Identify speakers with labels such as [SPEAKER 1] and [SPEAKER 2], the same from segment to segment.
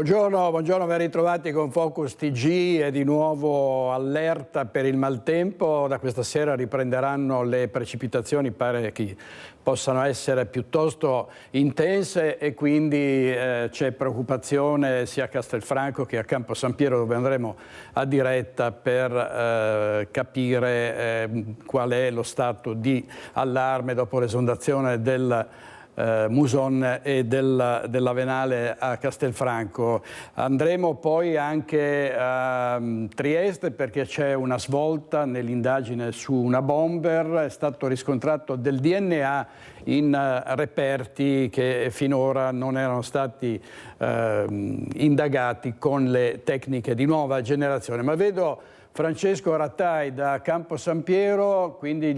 [SPEAKER 1] Buongiorno, buongiorno, ben ritrovati con Focus TG e di nuovo allerta per il maltempo. Da questa sera riprenderanno le precipitazioni, pare che possano essere piuttosto intense e quindi c'è preoccupazione sia a Castelfranco che a Campo San Piero, dove andremo a diretta per capire qual è lo stato di allarme dopo l'esondazione del Muson e della Venale a Castelfranco. Andremo poi anche a Trieste perché c'è una svolta nell'indagine su una bomber. È stato riscontrato del DNA in reperti che finora non erano stati indagati con le tecniche di nuova generazione. Ma vedo Francesco Rattai da Campo San Piero, quindi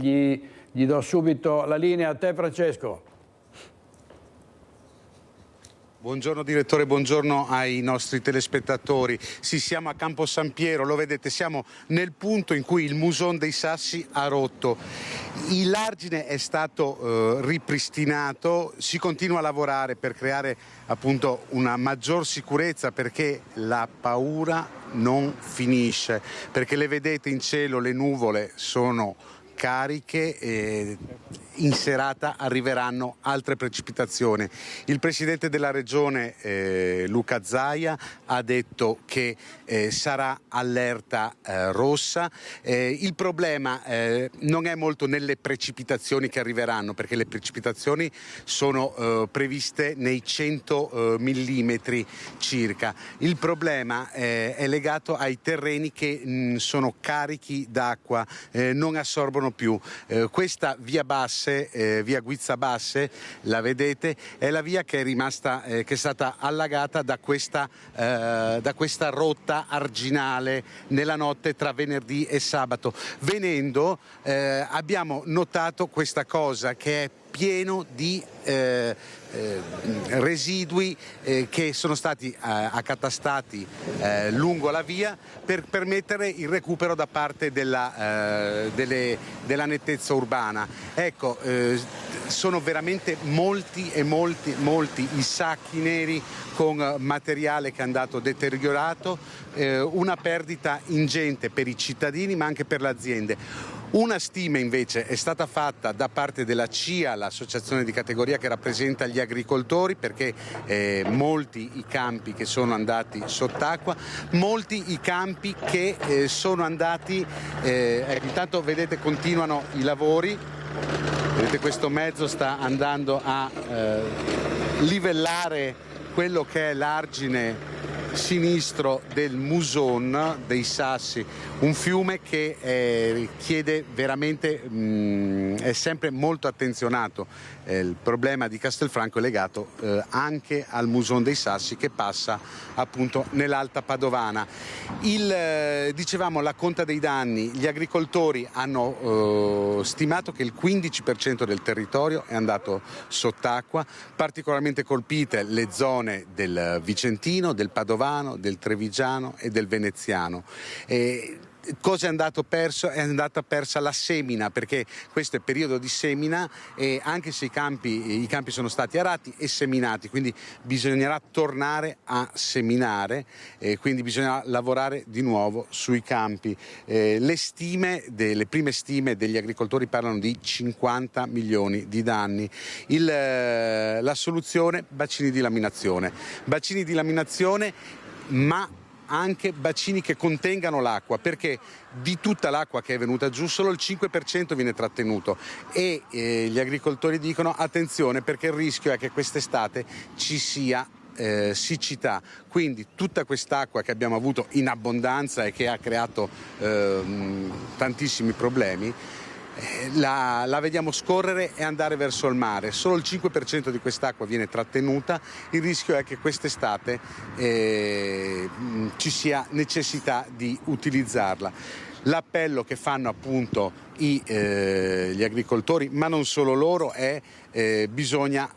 [SPEAKER 1] gli do subito la linea a te, Francesco.
[SPEAKER 2] Buongiorno direttore, buongiorno ai nostri telespettatori. Sì, siamo a Campo San Piero, lo vedete, siamo nel punto in cui il Muson dei Sassi ha rotto. L'argine è stato ripristinato, si continua a lavorare per creare appunto una maggior sicurezza, perché la paura non finisce, perché le vedete in cielo, le nuvole sono cariche e in serata arriveranno altre precipitazioni. Il presidente della regione Luca Zaia ha detto che sarà allerta rossa. Il problema non è molto nelle precipitazioni che arriveranno, perché le precipitazioni sono previste nei 100 millimetri circa. Il problema è legato ai terreni che sono carichi d'acqua, non assorbono più. Questa via Basse, via Guizza Basse, la vedete, è la via che è rimasta, che è stata allagata da questa rotta arginale nella notte tra venerdì e sabato. Venendo abbiamo notato questa cosa, che è pieno di residui che sono stati accatastati lungo la via per permettere il recupero da parte della nettezza urbana. Ecco, sono veramente molti i sacchi neri con materiale che è andato deteriorato, una perdita ingente per i cittadini ma anche per le aziende. Una stima invece è stata fatta da parte della CIA, l'associazione di categoria che rappresenta gli agricoltori, perché molti i campi che sono andati sott'acqua, molti i campi che sono andati, intanto vedete continuano i lavori, vedete questo mezzo sta andando a livellare quello che è l'argine sinistro del Muson dei Sassi, un fiume che chiede veramente, è sempre molto attenzionato. Il problema di Castelfranco è legato anche al Muson dei Sassi, che passa appunto nell'Alta Padovana. Dicevamo, la conta dei danni: gli agricoltori hanno stimato che il 15% del territorio è andato sott'acqua, particolarmente colpite le zone del Vicentino, del Padovano, del Trevigiano e del Veneziano. Cosa è andato perso? È andata persa la semina, perché questo è periodo di semina, e anche se i campi sono stati arati e seminati, quindi bisognerà tornare a seminare, quindi bisogna lavorare di nuovo sui campi. Le prime stime degli agricoltori parlano di 50 milioni di danni. La soluzione: bacini di laminazione, ma anche bacini che contengano l'acqua, perché di tutta l'acqua che è venuta giù solo il 5% viene trattenuto, e gli agricoltori dicono attenzione, perché il rischio è che quest'estate ci sia siccità, quindi tutta quest'acqua che abbiamo avuto in abbondanza e che ha creato tantissimi problemi, la vediamo scorrere e andare verso il mare. Solo il 5% di quest'acqua viene trattenuta. Il rischio è che quest'estate ci sia necessità di utilizzarla. L'appello che fanno appunto gli agricoltori, ma non solo loro, è bisogna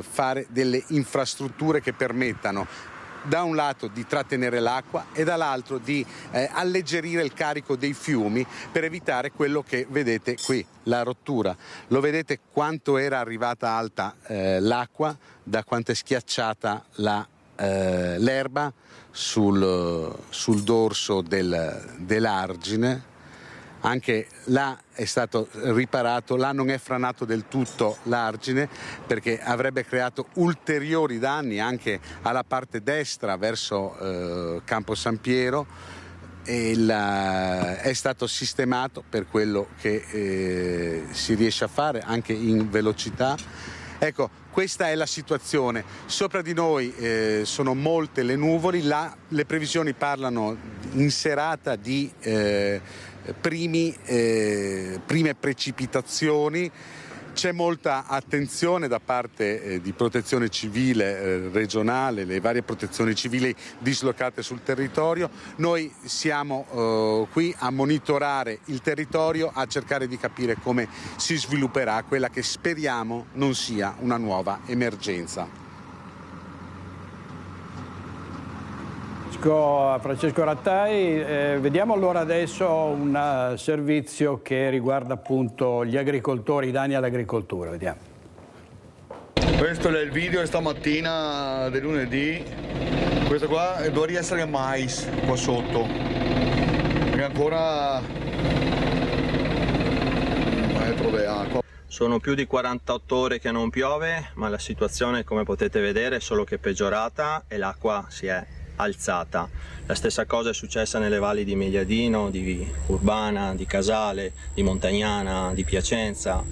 [SPEAKER 2] fare delle infrastrutture che permettano da un lato di trattenere l'acqua e dall'altro di alleggerire il carico dei fiumi, per evitare quello che vedete qui, la rottura. Lo vedete quanto era arrivata alta l'acqua, da quanto è schiacciata la l'erba sul dorso dell'argine. Anche là è stato riparato, là non è franato del tutto l'argine perché avrebbe creato ulteriori danni anche alla parte destra verso Campo San Piero. È stato sistemato per quello che si riesce a fare anche in velocità. Ecco, questa è la situazione. Sopra di noi sono molte le nuvoli, là le previsioni parlano in serata di prime precipitazioni. C'è molta attenzione da parte di protezione civile regionale, le varie protezioni civili dislocate sul territorio. Noi siamo qui a monitorare il territorio, a cercare di capire come si svilupperà quella che speriamo non sia una nuova emergenza.
[SPEAKER 1] Francesco Rattai, vediamo allora adesso un servizio che riguarda appunto gli agricoltori, i danni all'agricoltura. Vediamo.
[SPEAKER 3] Questo è il video di stamattina del lunedì. Questo qua dovrebbe essere mais qua sotto. E ancora un metro di acqua.
[SPEAKER 4] Sono più di 48 ore che non piove, ma la situazione, come potete vedere, è solo che peggiorata e l'acqua si è alzata. La stessa cosa è successa nelle valli di Mediadino, di Urbana, di Casale, di Montagnana, di Piacenza.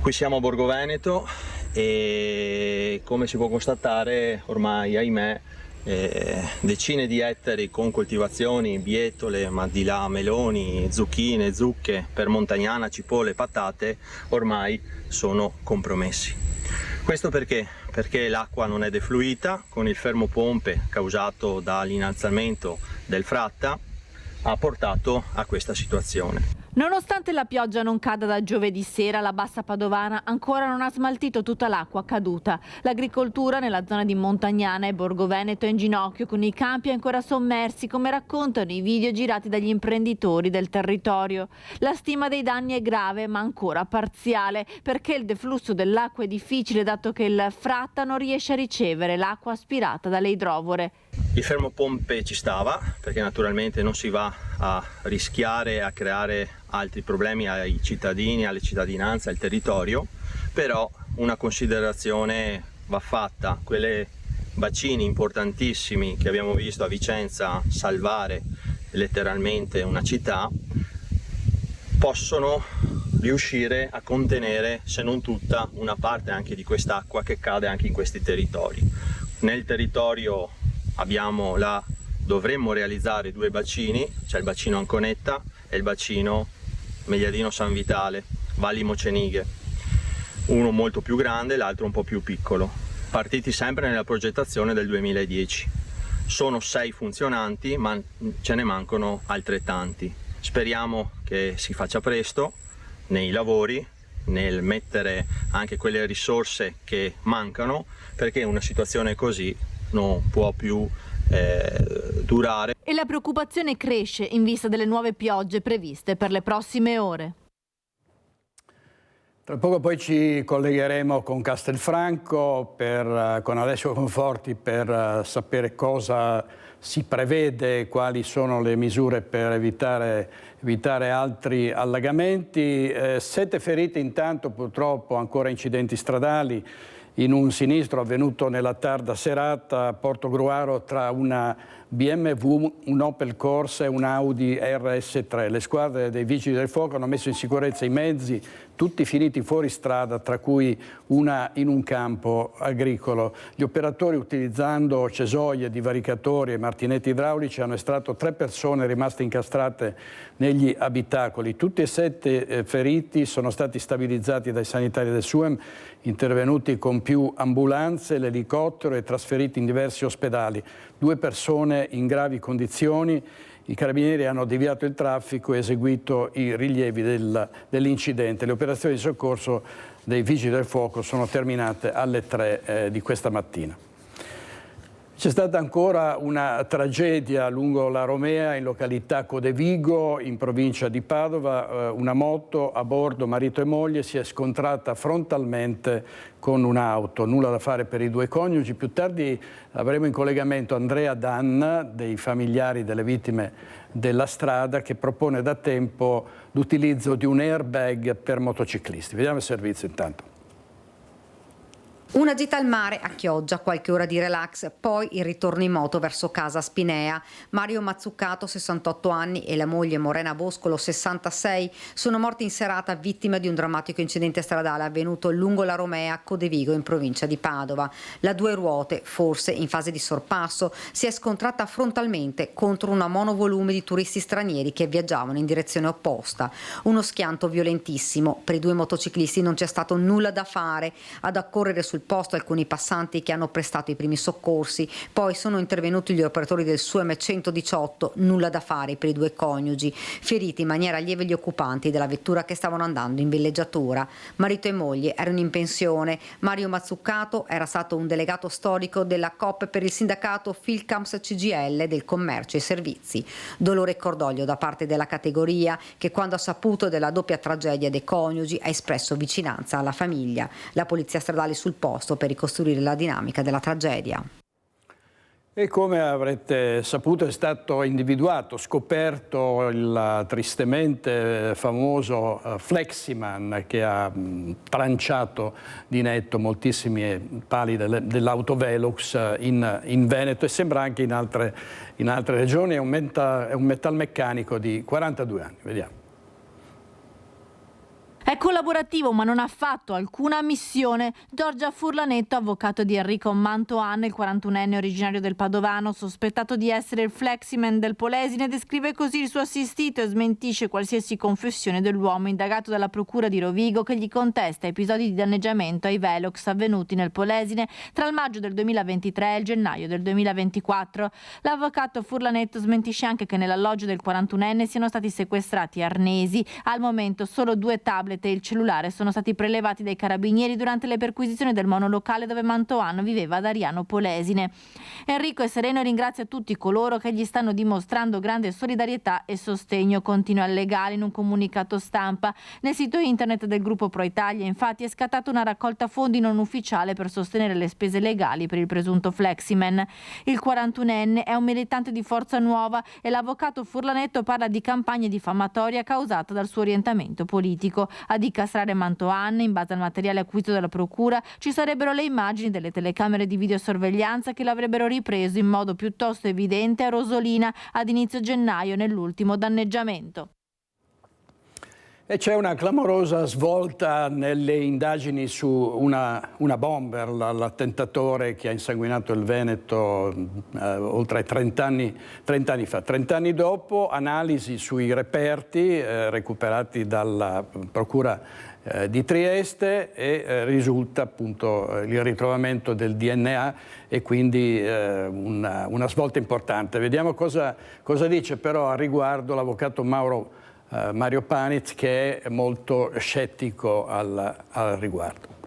[SPEAKER 4] Qui siamo a Borgo Veneto e come si può constatare ormai, ahimè, decine di ettari con coltivazioni, bietole, ma di là meloni, zucchine, zucche, per Montagnana, cipolle, patate, ormai sono compromessi. Questo perché? Perché l'acqua non è defluita, con il fermo pompe causato dall'innalzamento del Fratta ha portato a questa situazione.
[SPEAKER 5] Nonostante la pioggia non cada da giovedì sera, la Bassa Padovana ancora non ha smaltito tutta l'acqua caduta. L'agricoltura nella zona di Montagnana e Borgo Veneto è in ginocchio, con i campi ancora sommersi, come raccontano i video girati dagli imprenditori del territorio. La stima dei danni è grave, ma ancora parziale, perché il deflusso dell'acqua è difficile, dato che il Fratta non riesce a ricevere l'acqua aspirata dalle idrovore.
[SPEAKER 4] Il fermo pompe ci stava, perché naturalmente non si va a rischiare a creare altri problemi ai cittadini, alle cittadinanze, al territorio, però una considerazione va fatta: quelle bacini importantissimi che abbiamo visto a Vicenza salvare letteralmente una città possono riuscire a contenere, se non tutta, una parte anche di quest'acqua che cade anche in questi territori. Nel territorio dovremmo realizzare due bacini, c'è il bacino Anconetta e il bacino Mediadino San Vitale, Valli Mocenighe, uno molto più grande, l'altro un po' più piccolo, partiti sempre nella progettazione del 2010. Sono 6 funzionanti, ma ce ne mancano altrettanti. Speriamo che si faccia presto nei lavori, nel mettere anche quelle risorse che mancano, perché una situazione così non può più durare.
[SPEAKER 5] E la preoccupazione cresce in vista delle nuove piogge previste per le prossime ore.
[SPEAKER 1] Tra poco poi ci collegheremo con Castelfranco con Alessio Conforti per sapere cosa si prevede, quali sono le misure per evitare altri allagamenti. 7 feriti intanto, purtroppo ancora incidenti stradali in un sinistro avvenuto nella tarda serata a Portogruaro tra una BMW, un Opel Corsa e un Audi RS3. Le squadre dei Vigili del Fuoco hanno messo in sicurezza i mezzi, tutti finiti fuori strada, tra cui una in un campo agricolo. Gli operatori, utilizzando cesoie, divaricatori e martinetti idraulici, hanno estratto 3 persone rimaste incastrate negli abitacoli. Tutti e 7 feriti sono stati stabilizzati dai sanitari del SUEM, intervenuti con più ambulanze, l'elicottero e trasferiti in diversi ospedali. 2 persone in gravi condizioni. I carabinieri hanno deviato il traffico e eseguito i rilievi dell'incidente. Le operazioni di soccorso dei Vigili del Fuoco sono terminate alle 3 di questa mattina. C'è stata ancora una tragedia lungo la Romea in località Codevigo in provincia di Padova. Una moto a bordo marito e moglie si è scontrata frontalmente con un'auto. Nulla da fare per i due coniugi. Più tardi avremo in collegamento Andrea Danna, dei familiari delle vittime della strada, che propone da tempo l'utilizzo di un airbag per motociclisti. Vediamo il servizio intanto.
[SPEAKER 6] Una gita al mare a Chioggia, qualche ora di relax, poi il ritorno in moto verso casa a Spinea. Mario Mazzucato, 68 anni, e la moglie Morena Boscolo, 66, sono morti in serata vittime di un drammatico incidente stradale avvenuto lungo la Romea a Codevigo in provincia di Padova. La due ruote, forse in fase di sorpasso, si è scontrata frontalmente contro una monovolume di turisti stranieri che viaggiavano in direzione opposta. Uno schianto violentissimo. Per i due motociclisti non c'è stato nulla da fare. Ad accorrere sul posto alcuni passanti che hanno prestato i primi soccorsi, poi sono intervenuti gli operatori del SUEM 118, nulla da fare per i due coniugi, feriti in maniera lieve gli occupanti della vettura che stavano andando in villeggiatura. Marito e moglie erano in pensione. Mario Mazzucato era stato un delegato storico della COP per il sindacato Filcams CGL del commercio e servizi. Dolore e cordoglio da parte della categoria che, quando ha saputo della doppia tragedia dei coniugi, ha espresso vicinanza alla famiglia. La polizia stradale sul posto per ricostruire la dinamica della tragedia.
[SPEAKER 1] E come avrete saputo è stato individuato, scoperto il tristemente famoso Fleximan che ha tranciato di netto moltissimi pali dell'auto Velux in Veneto e sembra anche in altre regioni. È un metalmeccanico di 42 anni. Vediamo.
[SPEAKER 5] È collaborativo ma non ha fatto alcuna ammissione. Giorgia Furlanetto, avvocato di Enrico Mantoan, il 41enne originario del Padovano, sospettato di essere il Fleximan del Polesine, descrive così il suo assistito e smentisce qualsiasi confessione dell'uomo indagato dalla procura di Rovigo, che gli contesta episodi di danneggiamento ai Velox avvenuti nel Polesine tra il maggio del 2023 e il gennaio del 2024. L'avvocato Furlanetto smentisce anche che nell'alloggio del 41enne siano stati sequestrati arnesi. Al momento solo 2 tablet e il cellulare sono stati prelevati dai carabinieri durante le perquisizioni del monolocale dove Mantoan viveva ad Ariano Polesine. Enrico è sereno e ringrazia tutti coloro che gli stanno dimostrando grande solidarietà e sostegno, continua il legale in un comunicato stampa. Nel sito internet del gruppo Pro Italia infatti è scattata una raccolta fondi non ufficiale per sostenere le spese legali per il presunto Fleximan. Il 41enne è un militante di Forza Nuova e l'avvocato Furlanetto parla di campagna diffamatoria causata dal suo orientamento politico. A dicastrare Mantoan, in base al materiale acquisito dalla procura, ci sarebbero le immagini delle telecamere di videosorveglianza che l'avrebbero ripreso in modo piuttosto evidente a Rosolina ad inizio gennaio nell'ultimo danneggiamento.
[SPEAKER 1] E c'è una clamorosa svolta nelle indagini su una bomber, l'attentatore che ha insanguinato il Veneto oltre ai 30 anni fa. 30 anni dopo, analisi sui reperti recuperati dalla Procura di Trieste e risulta appunto il ritrovamento del DNA e quindi una svolta importante. Vediamo cosa dice però a riguardo l'avvocato Mario Panitz, che è molto scettico al riguardo.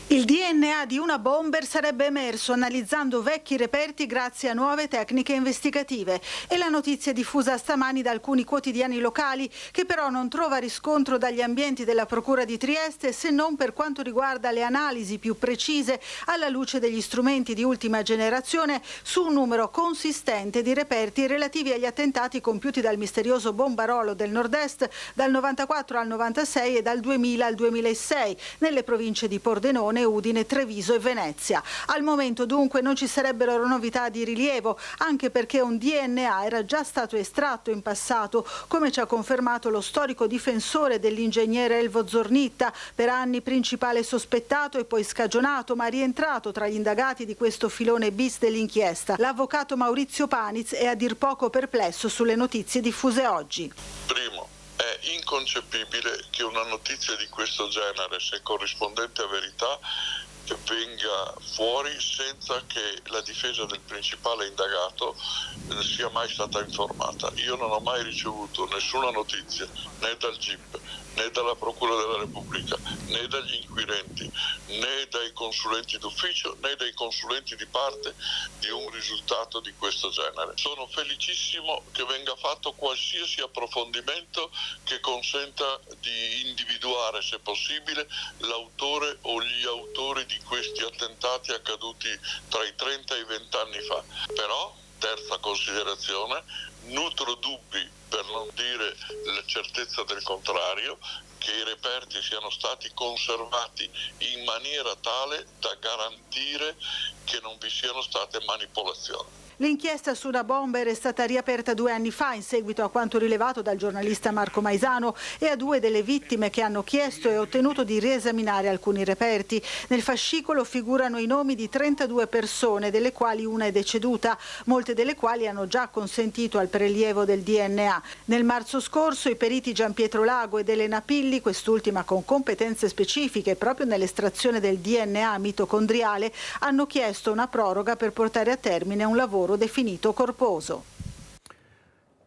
[SPEAKER 7] Il DNA di una bomber sarebbe emerso analizzando vecchi reperti grazie a nuove tecniche investigative. È la notizia diffusa stamani da alcuni quotidiani locali, che però non trova riscontro dagli ambienti della Procura di Trieste, se non per quanto riguarda le analisi più precise alla luce degli strumenti di ultima generazione su un numero consistente di reperti relativi agli attentati compiuti dal misterioso bombarolo del Nord-Est dal 94 al 96 e dal 2000 al 2006 nelle province di Pordenone, Udine, Treviso e Venezia. Al momento dunque non ci sarebbero novità di rilievo, anche perché un DNA era già stato estratto in passato, come ci ha confermato lo storico difensore dell'ingegnere Elvo Zornitta, per anni principale sospettato e poi scagionato, ma rientrato tra gli indagati di questo filone bis dell'inchiesta. L'avvocato Maurizio Panitz è a dir poco perplesso sulle notizie diffuse oggi.
[SPEAKER 8] Primo, è inconcepibile che una notizia di questo genere, se corrispondente a verità, venga fuori senza che la difesa del principale indagato sia mai stata informata. Io non ho mai ricevuto nessuna notizia, né dal GIP né dalla Procura della Repubblica, né dagli inquirenti, né dai consulenti d'ufficio, né dai consulenti di parte di un risultato di questo genere. Sono felicissimo che venga fatto qualsiasi approfondimento che consenta di individuare, se possibile, l'autore o gli autori di questi attentati accaduti tra i 30 e i 20 anni fa. Però, terza considerazione, nutro dubbi, per non dire la certezza del contrario, che i reperti siano stati conservati in maniera tale da garantire che non vi siano state manipolazioni.
[SPEAKER 7] L'inchiesta su una bomber è stata riaperta 2 anni fa in seguito a quanto rilevato dal giornalista Marco Maisano e a 2 delle vittime che hanno chiesto e ottenuto di riesaminare alcuni reperti. Nel fascicolo figurano i nomi di 32 persone, delle quali una è deceduta, molte delle quali hanno già consentito al prelievo del DNA. Nel marzo scorso i periti Gianpietro Lago ed Elena Pilli, quest'ultima con competenze specifiche proprio nell'estrazione del DNA mitocondriale, hanno chiesto una proroga per portare a termine un lavoro definito corposo.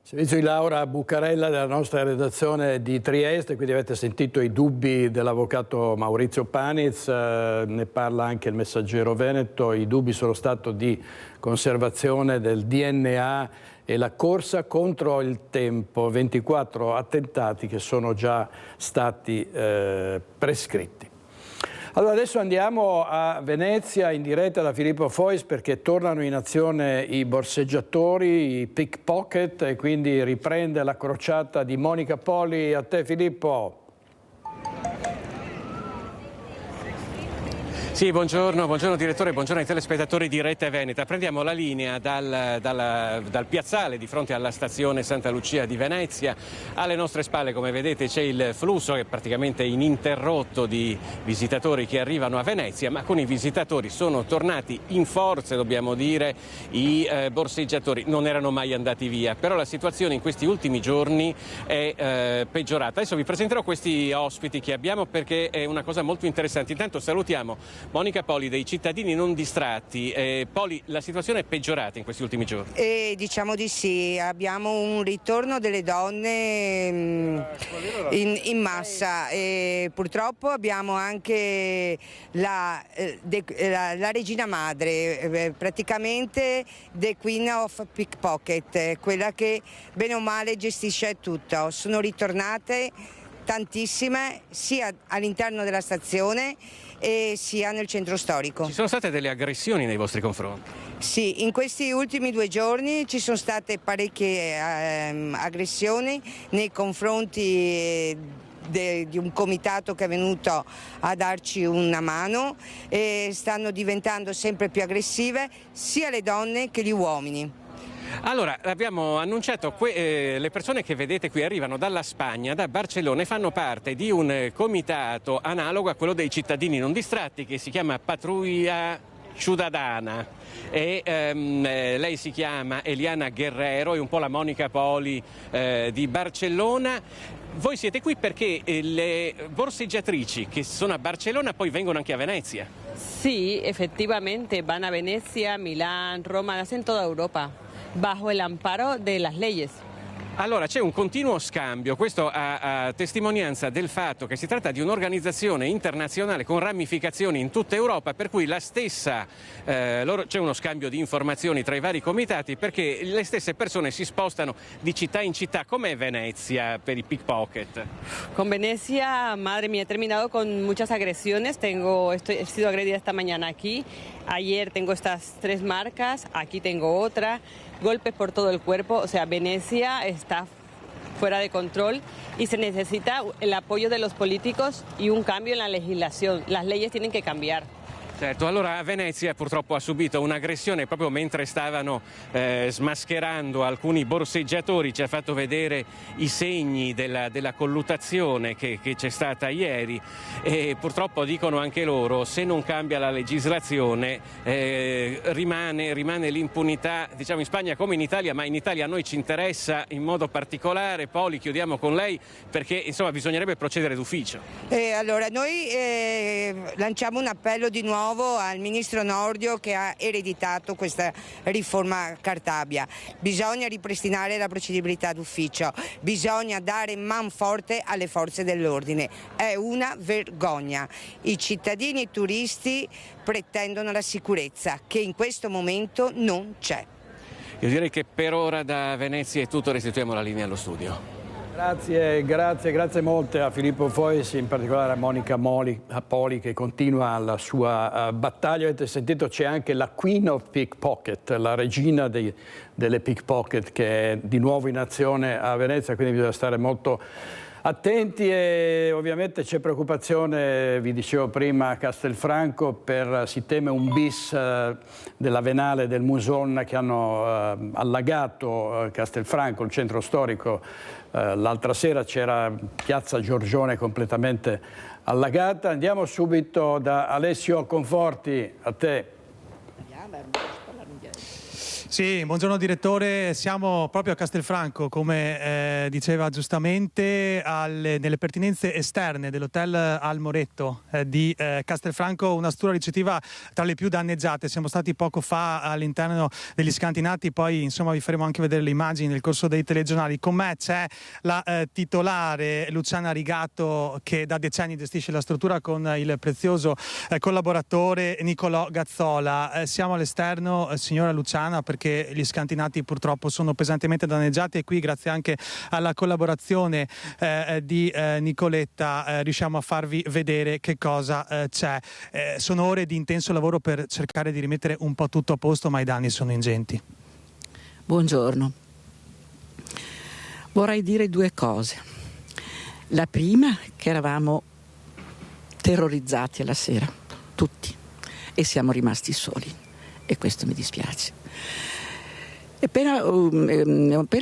[SPEAKER 1] Servizio di Laura Bucarella della nostra redazione di Trieste, quindi avete sentito i dubbi dell'avvocato Maurizio Paniz, ne parla anche il Messaggero Veneto, i dubbi sono stati di conservazione del DNA e la corsa contro il tempo, 24 attentati che sono già stati prescritti. Allora adesso andiamo a Venezia in diretta da Filippo Fois perché tornano in azione i borseggiatori, i pickpocket e quindi riprende la crociata di Monica Poli. A te Filippo.
[SPEAKER 9] Sì, buongiorno direttore, buongiorno ai telespettatori di Rete Veneta. Prendiamo la linea dal piazzale di fronte alla stazione Santa Lucia di Venezia. Alle nostre spalle, come vedete, c'è il flusso che è praticamente ininterrotto di visitatori che arrivano a Venezia, ma con i visitatori sono tornati in forza, dobbiamo dire, i borseggiatori. Non erano mai andati via, però la situazione in questi ultimi giorni è peggiorata. Adesso vi presenterò questi ospiti che abbiamo perché è una cosa molto interessante. Intanto salutiamo Monica Poli dei Cittadini Non Distratti. Poli, la situazione è peggiorata in questi ultimi giorni?
[SPEAKER 10] Diciamo di sì, abbiamo un ritorno delle donne in massa e purtroppo abbiamo anche la regina madre, praticamente the queen of pickpocket, quella che bene o male gestisce tutto. Sono ritornate tantissime sia all'interno della stazione e sia nel centro storico.
[SPEAKER 9] Ci sono state delle aggressioni nei vostri confronti?
[SPEAKER 10] Sì, in questi ultimi 2 giorni ci sono state parecchie aggressioni nei confronti di un comitato che è venuto a darci una mano e stanno diventando sempre più aggressive sia le donne che gli uomini.
[SPEAKER 9] Allora, abbiamo annunciato, le persone che vedete qui arrivano dalla Spagna, da Barcellona e fanno parte di un comitato analogo a quello dei Cittadini Non Distratti che si chiama Patrulla Ciudadana e lei si chiama Eliana Guerrero, è un po' la Monica Poli di Barcellona. Voi siete qui perché le borseggiatrici che sono a Barcellona poi vengono anche a Venezia?
[SPEAKER 11] Sì, effettivamente van a Venezia, Milán, Roma, hacen toda Europa. Bajo el amparo de las leyes.
[SPEAKER 9] Allora c'è un continuo scambio, questo a testimonianza del fatto che si tratta di un'organizzazione internazionale con ramificazioni in tutta Europa, per cui la stessa, c'è uno scambio di informazioni tra i vari comitati perché le stesse persone si spostano di città in città, come Venezia per i pickpocket.
[SPEAKER 11] Con Venecia, madre mía, he terminado con muchas agresiones, he sido agredida esta mañana aquí, ayer tengo estas 3 marcas, aquí tengo otra, golpes por todo el cuerpo, o sea, Venecia está fuera de control y se necesita el apoyo de los políticos y un cambio en la legislación. Las leyes tienen que cambiar.
[SPEAKER 9] Certo, allora Venezia purtroppo ha subito un'aggressione proprio mentre stavano smascherando alcuni borseggiatori, ci ha fatto vedere i segni della colluttazione che c'è stata ieri e purtroppo dicono anche loro se non cambia la legislazione rimane l'impunità, diciamo in Spagna come in Italia, ma in Italia a noi ci interessa in modo particolare. Poli, chiudiamo con lei perché insomma bisognerebbe procedere d'ufficio.
[SPEAKER 10] Allora noi lanciamo un appello di nuovo nuovo al ministro Nordio che ha ereditato questa riforma Cartabia. Bisogna ripristinare la procedibilità d'ufficio, bisogna dare manforte alle forze dell'ordine. È una vergogna. I cittadini e i turisti pretendono la sicurezza che in questo momento non c'è.
[SPEAKER 9] Io direi che per ora da Venezia è tutto, restituiamo la linea allo studio.
[SPEAKER 1] Grazie molte a Filippo Foisi, in particolare a Monica Poli che continua la sua battaglia. Avete sentito, c'è anche la Queen of Pickpocket, la regina delle pickpocket, che è di nuovo in azione a Venezia, quindi bisogna stare molto attenti e ovviamente c'è preoccupazione, vi dicevo prima, a Castelfranco si teme un bis della venale del Muson che hanno allagato Castelfranco, il centro storico. L'altra sera c'era Piazza Giorgione completamente allagata. Andiamo subito da Alessio Conforti, a te.
[SPEAKER 12] Sì, buongiorno direttore, siamo proprio a Castelfranco, come diceva giustamente, nelle pertinenze esterne dell'hotel Al Moretto di Castelfranco, una struttura ricettiva tra le più danneggiate. Siamo stati poco fa all'interno degli scantinati, poi insomma vi faremo anche vedere le immagini nel corso dei telegiornali. Con me c'è la titolare Luciana Rigato che da decenni gestisce la struttura con il prezioso collaboratore Nicolò Gazzola. Siamo all'esterno, signora Luciana, perché gli scantinati purtroppo sono pesantemente danneggiati e qui grazie anche alla collaborazione di Nicoletta riusciamo a farvi vedere che cosa c'è. Sono ore di intenso lavoro per cercare di rimettere un po' tutto a posto, ma i danni sono ingenti.
[SPEAKER 13] Buongiorno. Vorrei dire due cose. La prima, che eravamo terrorizzati alla sera, tutti, e siamo rimasti soli e questo mi dispiace. È appena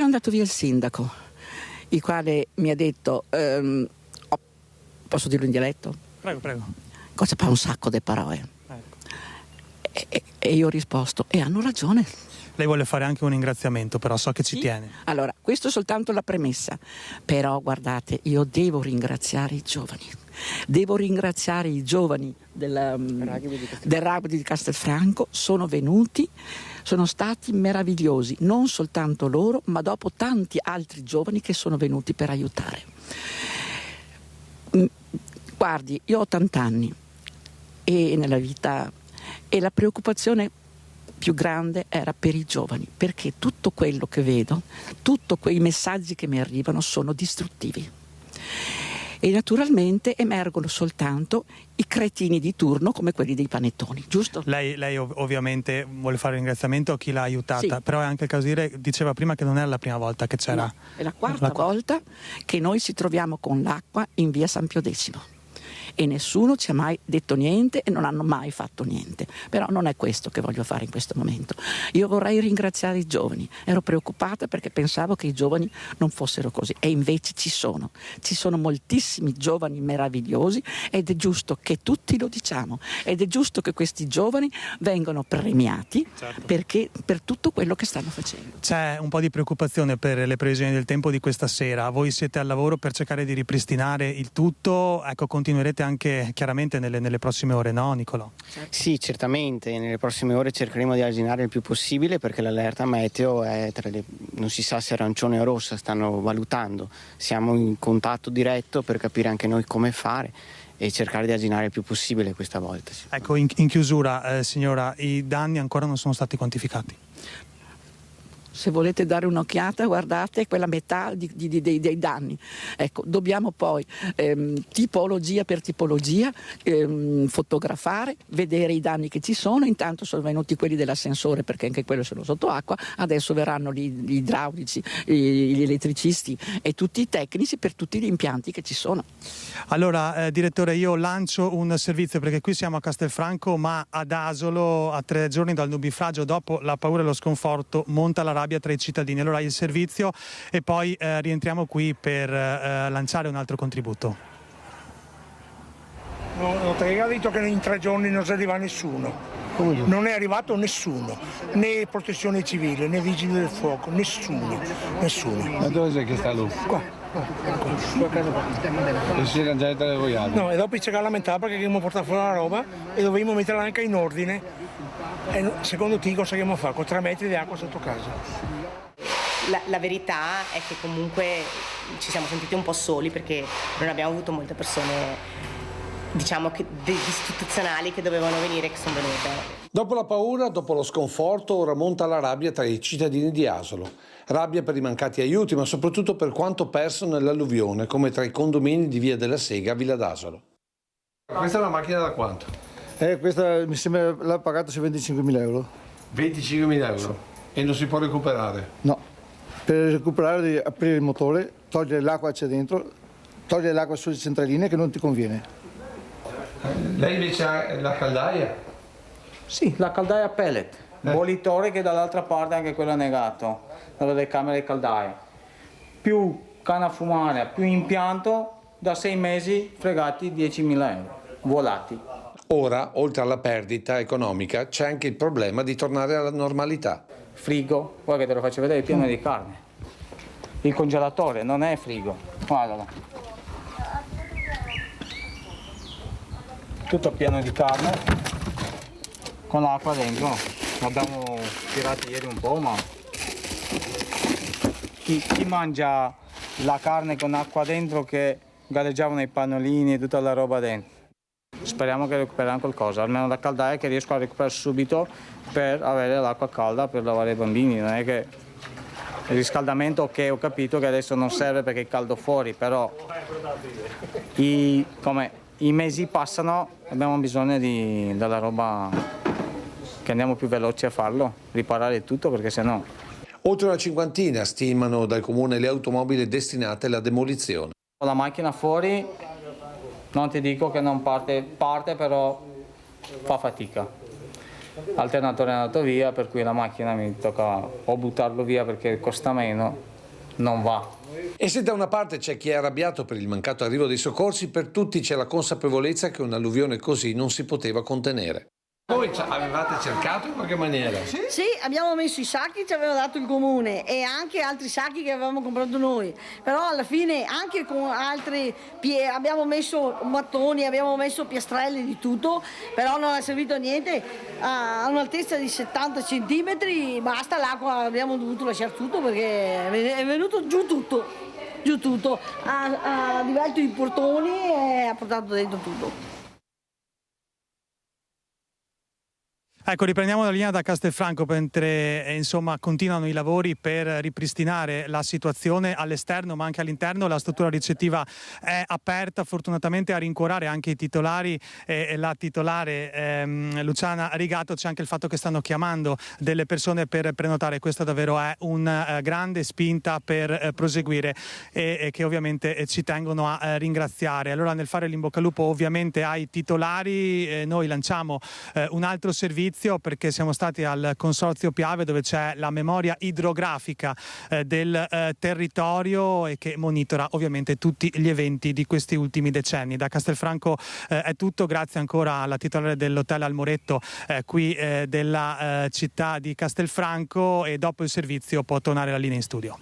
[SPEAKER 13] andato via il sindaco, il quale mi ha detto, posso dirlo in dialetto?
[SPEAKER 12] Prego.
[SPEAKER 13] Cosa fa un sacco di parole?
[SPEAKER 12] Ecco.
[SPEAKER 13] E io ho risposto, e hanno ragione.
[SPEAKER 12] Lei vuole fare anche un ringraziamento, però so che ci
[SPEAKER 13] Sì?
[SPEAKER 12] tiene.
[SPEAKER 13] Allora, questo è soltanto la premessa, però guardate, io devo ringraziare i giovani. Devo ringraziare i giovani del rugby di Castelfranco, sono venuti, sono stati meravigliosi, non soltanto loro, ma dopo tanti altri giovani che sono venuti per aiutare. Guardi, io ho 80 anni e nella vita, e la preoccupazione più grande era per i giovani, perché tutto quello che vedo, tutti quei messaggi che mi arrivano sono distruttivi. E naturalmente emergono soltanto i cretini di turno come quelli dei panettoni, giusto?
[SPEAKER 12] Lei ovviamente vuole fare un ringraziamento a chi l'ha aiutata,
[SPEAKER 13] Sì.
[SPEAKER 12] però è anche il caso di dire, diceva prima che non era la prima volta che c'era.
[SPEAKER 13] No, è la quarta volta che noi ci troviamo con l'acqua in via San Pio X. E nessuno ci ha mai detto niente e non hanno mai fatto niente. Però non è questo che voglio fare in questo momento. Io vorrei ringraziare i giovani. Ero preoccupata perché pensavo che i giovani non fossero così e invece ci sono moltissimi giovani meravigliosi ed è giusto che tutti lo diciamo ed è giusto che questi giovani vengano premiati, certo, perché per tutto quello che stanno facendo.
[SPEAKER 12] C'è un po' di preoccupazione per le previsioni del tempo di questa sera. Voi siete al lavoro per cercare di ripristinare il tutto, ecco, continuerete anche chiaramente nelle prossime ore, no Nicolò?
[SPEAKER 14] Sì, certamente, nelle prossime ore cercheremo di arginare il più possibile perché l'allerta meteo è non si sa se arancione o rossa, stanno valutando, siamo in contatto diretto per capire anche noi come fare e cercare di arginare il più possibile questa volta. Sì.
[SPEAKER 12] Ecco, in chiusura signora, i danni ancora non sono stati quantificati?
[SPEAKER 13] Se volete dare un'occhiata, guardate quella metà dei danni. Ecco, dobbiamo poi tipologia per tipologia fotografare, vedere i danni che ci sono. Intanto sono venuti quelli dell'ascensore perché anche quello sono sotto acqua, adesso verranno gli idraulici, gli elettricisti e tutti i tecnici per tutti gli impianti che ci sono.
[SPEAKER 12] Allora direttore, io lancio un servizio perché qui siamo a Castelfranco ma ad Asolo, a 3 giorni dal nubifragio, dopo la paura e lo sconforto monta la rabbia tra i cittadini. Allora il servizio e poi rientriamo qui per lanciare un altro contributo.
[SPEAKER 15] No, ti ho detto che in 3 giorni non si arriva nessuno. Non è arrivato nessuno, né protezione civile, né vigili del fuoco, nessuno.
[SPEAKER 16] Ma dove c'è che sta lui?
[SPEAKER 15] Qua.
[SPEAKER 16] E si era già evacuato?
[SPEAKER 15] No, e dopo ci siamo lamentati perché abbiamo portato fuori la roba e dovevamo metterla anche in ordine. E secondo te cosa dobbiamo fare? Con 3 metri di acqua sotto casa.
[SPEAKER 17] La verità è che comunque ci siamo sentiti un po' soli perché non abbiamo avuto molte persone, diciamo, istituzionali che dovevano venire, che sono venute.
[SPEAKER 18] Dopo la paura, dopo lo sconforto, ora monta la rabbia tra i cittadini di Asolo. Rabbia per i mancati aiuti, ma soprattutto per quanto perso nell'alluvione, come tra i condomini di Via della Sega a Villa d'Asolo.
[SPEAKER 16] Questa è una macchina da quanto?
[SPEAKER 19] Questa mi sembra l'ha pagata su 25.000 euro.
[SPEAKER 16] 25.000 euro?
[SPEAKER 19] Sì.
[SPEAKER 16] E non si può recuperare?
[SPEAKER 19] No, per recuperare devi aprire il motore, togliere l'acqua c'è dentro, togliere l'acqua sulle centraline che non ti conviene.
[SPEAKER 16] Lei invece ha la caldaia?
[SPEAKER 20] Sì, la caldaia pellet, bollitore che dall'altra parte anche quello è negato, dalle camere di caldaia. Più canna fumaria, più impianto, da 6 mesi fregati 10.000 euro, volati.
[SPEAKER 18] Ora, oltre alla perdita economica, c'è anche il problema di tornare alla normalità.
[SPEAKER 20] Frigo, guarda che te lo faccio vedere, pieno di carne. Il congelatore non è frigo, guardalo. Tutto pieno di carne, con l'acqua dentro. L'abbiamo tirato ieri un po', ma chi mangia la carne con acqua dentro che galleggiavano i pannolini e tutta la roba dentro? Speriamo che recupereranno qualcosa, almeno la caldaia che riesco a recuperare subito per avere l'acqua calda per lavare i bambini. Non è che il riscaldamento, ok, ho capito che adesso non serve perché è caldo fuori, però i mesi passano, abbiamo bisogno della roba che andiamo più veloci a farlo, riparare tutto perché sennò.
[SPEAKER 18] Oltre una cinquantina stimano dal comune le automobili destinate alla demolizione.
[SPEAKER 20] La macchina fuori, non ti dico che non parte però fa fatica. L'alternatore è andato via, per cui la macchina mi tocca o buttarlo via perché costa meno, non va.
[SPEAKER 18] E se da una parte c'è chi è arrabbiato per il mancato arrivo dei soccorsi, per tutti c'è la consapevolezza che un'alluvione così non si poteva contenere.
[SPEAKER 16] Voi avevate cercato in qualche maniera?
[SPEAKER 21] Sì, abbiamo messo i sacchi che ci aveva dato il comune e anche altri sacchi che avevamo comprato noi, però alla fine anche con altri abbiamo messo mattoni, abbiamo messo piastrelle di tutto, però non è servito a niente. A un'altezza di 70 centimetri basta, l'acqua abbiamo dovuto lasciare tutto perché è venuto giù tutto, ha divelto i portoni e ha portato dentro tutto.
[SPEAKER 12] Ecco, riprendiamo la linea da Castelfranco mentre insomma continuano i lavori per ripristinare la situazione all'esterno ma anche all'interno. La struttura ricettiva è aperta, fortunatamente a rincuorare anche i titolari e la titolare Luciana Rigato. C'è anche il fatto che stanno chiamando delle persone per prenotare, questa davvero è una grande spinta per proseguire e che ovviamente ci tengono a ringraziare. Allora, nel fare l'in bocca al lupo ovviamente ai titolari, noi lanciamo un altro servizio perché siamo stati al Consorzio Piave, dove c'è la memoria idrografica del territorio e che monitora ovviamente tutti gli eventi di questi ultimi decenni. Da Castelfranco è tutto, grazie ancora alla titolare dell'hotel Al Moretto qui della città di Castelfranco, e dopo il servizio può tornare la linea in studio.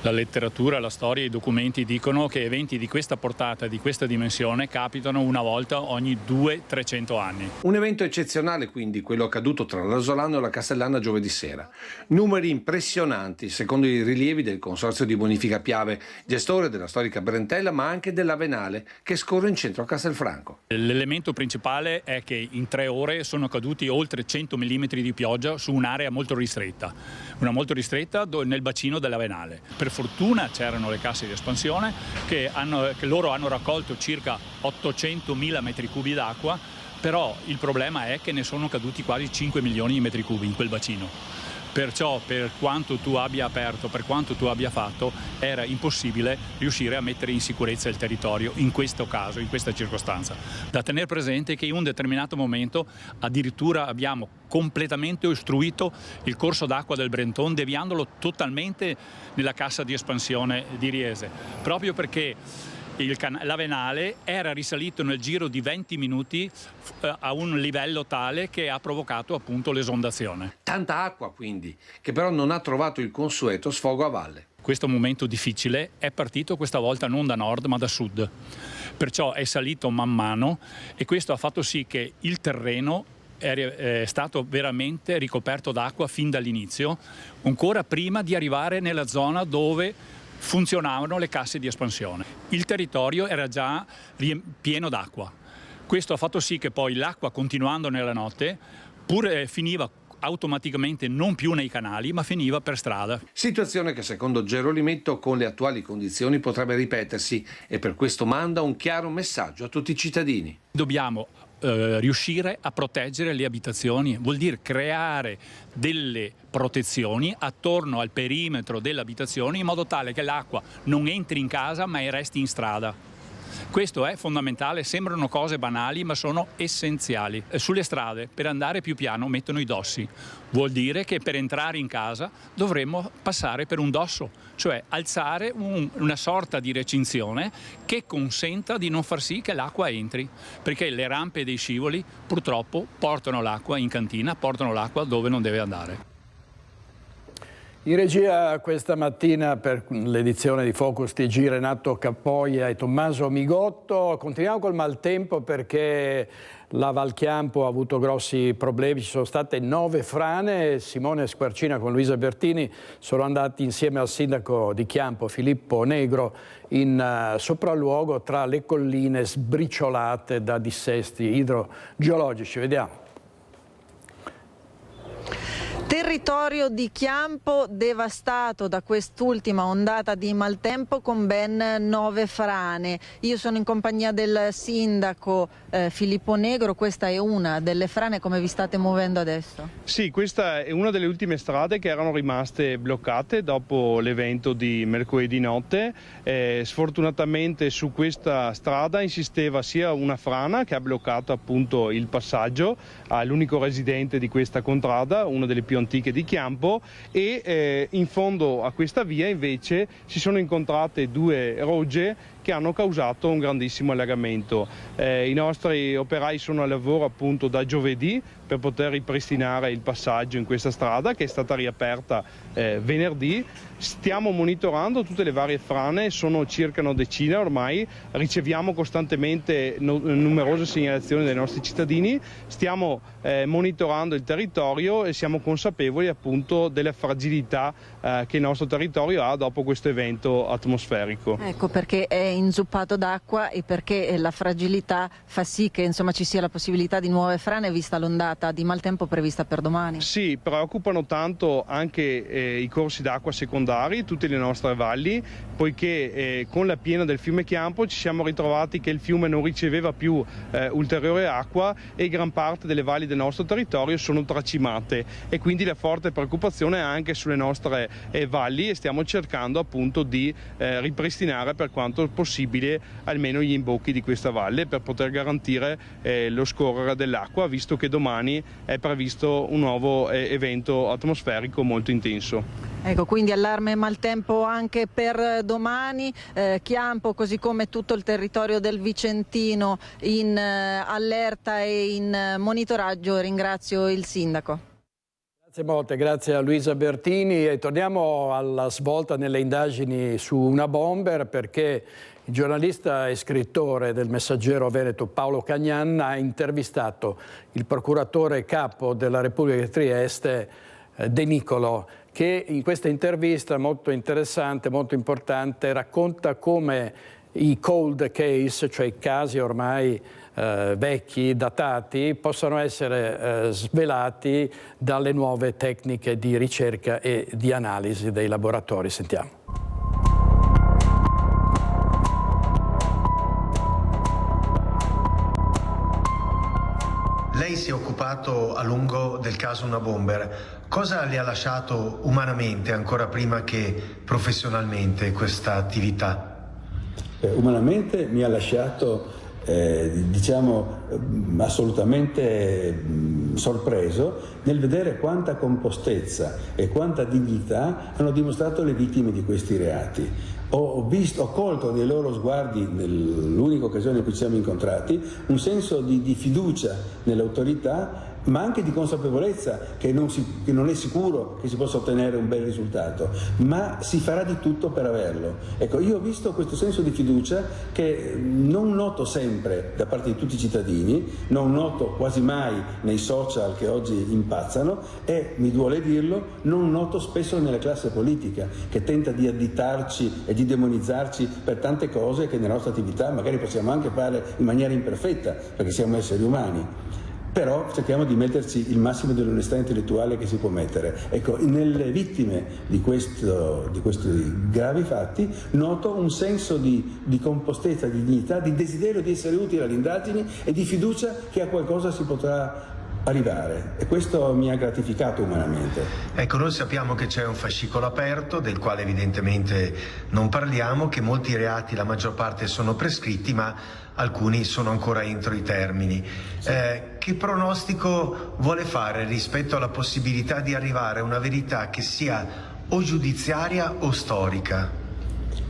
[SPEAKER 22] La letteratura, la storia, i documenti dicono che eventi di questa portata, di questa dimensione, capitano una volta ogni 200-300 anni.
[SPEAKER 18] Un evento eccezionale quindi, quello accaduto tra l'Asolano e la Castellana giovedì sera. Numeri impressionanti, secondo i rilievi del Consorzio di Bonifica Piave, gestore della storica Brentella, ma anche della Venale, che scorre in centro a Castelfranco.
[SPEAKER 22] L'elemento principale è che in 3 ore sono caduti oltre 100 mm di pioggia su un'area molto ristretta, nel bacino della Venale. Per fortuna c'erano le casse di espansione che loro hanno raccolto circa 800.000 metri cubi d'acqua, però il problema è che ne sono caduti quasi 5 milioni di metri cubi in quel bacino. Perciò, per quanto tu abbia aperto, per quanto tu abbia fatto, era impossibile riuscire a mettere in sicurezza il territorio in questo caso, in questa circostanza. Da tenere presente che in un determinato momento addirittura abbiamo completamente ostruito il corso d'acqua del Brenton, deviandolo totalmente nella cassa di espansione di Riese, proprio perché l'avenale era risalito nel giro di 20 minuti a un livello tale che ha provocato appunto l'esondazione.
[SPEAKER 18] Tanta acqua quindi, che però non ha trovato il consueto sfogo a valle.
[SPEAKER 22] Questo momento difficile è partito questa volta non da nord ma da sud, perciò è salito man mano e questo ha fatto sì che il terreno è stato veramente ricoperto d'acqua fin dall'inizio, ancora prima di arrivare nella zona dove funzionavano le casse di espansione. Il territorio era già pieno d'acqua. Questo ha fatto sì che poi l'acqua, continuando nella notte, pur finiva automaticamente non più nei canali ma finiva per strada.
[SPEAKER 18] Situazione che secondo Gerolimetto con le attuali condizioni potrebbe ripetersi e per questo manda un chiaro messaggio a tutti i cittadini.
[SPEAKER 22] Dobbiamo riuscire a proteggere le abitazioni, vuol dire creare delle protezioni attorno al perimetro delle abitazioni in modo tale che l'acqua non entri in casa ma resti in strada. Questo è fondamentale, sembrano cose banali ma sono essenziali. Sulle strade per andare più piano mettono i dossi, vuol dire che per entrare in casa dovremmo passare per un dosso, cioè alzare una sorta di recinzione che consenta di non far sì che l'acqua entri, perché le rampe dei scivoli purtroppo portano l'acqua in cantina, portano l'acqua dove non deve andare.
[SPEAKER 1] In regia questa mattina per l'edizione di Focus TG Renato Cappoia e Tommaso Migotto. Continuiamo col maltempo perché la Val Chiampo ha avuto grossi problemi, ci sono state 9 frane. Simone Squarcina con Luisa Bertini sono andati insieme al sindaco di Chiampo Filippo Negro in sopralluogo tra le colline sbriciolate da dissesti idrogeologici. Vediamo.
[SPEAKER 2] Territorio di Chiampo devastato da quest'ultima ondata di maltempo con ben 9 frane. Io sono in compagnia del sindaco Filippo Negro, questa è una delle frane, come vi state muovendo adesso?
[SPEAKER 3] Sì, questa è una delle ultime strade che erano rimaste bloccate dopo l'evento di mercoledì notte. Sfortunatamente su questa strada insisteva sia una frana che ha bloccato appunto il passaggio all'unico residente di questa contrada, una delle più antiche di Chiampo, e in fondo a questa via invece si sono incontrate 2 rogge che hanno causato un grandissimo allagamento. I nostri operai sono a lavoro appunto da giovedì per poter ripristinare il passaggio in questa strada che è stata riaperta venerdì. Stiamo monitorando tutte le varie frane, sono circa una decina ormai, riceviamo costantemente numerose segnalazioni dai nostri cittadini, stiamo monitorando il territorio e siamo consapevoli appunto della fragilità che il nostro territorio ha dopo questo evento atmosferico.
[SPEAKER 2] Ecco perché è inzuppato d'acqua e perché la fragilità fa sì che insomma ci sia la possibilità di nuove frane vista l'ondata di maltempo prevista per domani.
[SPEAKER 3] Sì, preoccupano tanto anche i corsi d'acqua secondari, tutte le nostre valli, poiché con la piena del fiume Chiampo ci siamo ritrovati che il fiume non riceveva più ulteriore acqua e gran parte delle valli del nostro territorio sono tracimate e quindi la forte preoccupazione è anche sulle nostre valli e stiamo cercando appunto di ripristinare per quanto possibile almeno gli imbocchi di questa valle per poter garantire lo scorrere dell'acqua, visto che domani è previsto un nuovo evento atmosferico molto intenso.
[SPEAKER 2] Ecco, quindi allarme maltempo anche per domani, Chiampo così come tutto il territorio del Vicentino in allerta e in monitoraggio. Ringrazio il sindaco.
[SPEAKER 1] Grazie molte, grazie a Luisa Bertini e torniamo alla svolta nelle indagini su una bomber perché il giornalista e scrittore del Messaggero Veneto Paolo Cagnan ha intervistato il procuratore capo della Repubblica di Trieste De Nicolo, che in questa intervista molto interessante, molto importante, racconta come i cold case, cioè i casi ormai vecchi, datati, possano essere svelati dalle nuove tecniche di ricerca e di analisi dei laboratori. Sentiamo.
[SPEAKER 23] Lei si è occupato a lungo del caso Una Bomber. Cosa le ha lasciato umanamente, ancora prima che professionalmente, questa attività?
[SPEAKER 24] Umanamente mi ha lasciato assolutamente sorpreso nel vedere quanta compostezza e quanta dignità hanno dimostrato le vittime di questi reati. ho colto nei loro sguardi, nell'unica occasione in cui ci siamo incontrati, un senso di fiducia nell'autorità, ma anche di consapevolezza che non è sicuro che si possa ottenere un bel risultato, ma si farà di tutto per averlo. Ecco, io ho visto questo senso di fiducia che non noto sempre da parte di tutti i cittadini, non noto quasi mai nei social che oggi impazzano, e, mi duole dirlo, non noto spesso nella classe politica, che tenta di additarci e di demonizzarci per tante cose che nella nostra attività magari possiamo anche fare in maniera imperfetta, perché siamo esseri umani. Però cerchiamo di metterci il massimo dell'onestà intellettuale che si può mettere. Ecco, nelle vittime di questi gravi fatti noto un senso di compostezza, di dignità, di desiderio di essere utili alle indagini e di fiducia che a qualcosa si potrà arrivare, e questo mi ha gratificato umanamente.
[SPEAKER 23] Ecco, noi sappiamo che c'è un fascicolo aperto del quale evidentemente non parliamo, che molti reati, la maggior parte, sono prescritti, ma alcuni sono ancora entro i termini. Che pronostico vuole fare rispetto alla possibilità di arrivare a una verità che sia o giudiziaria o storica?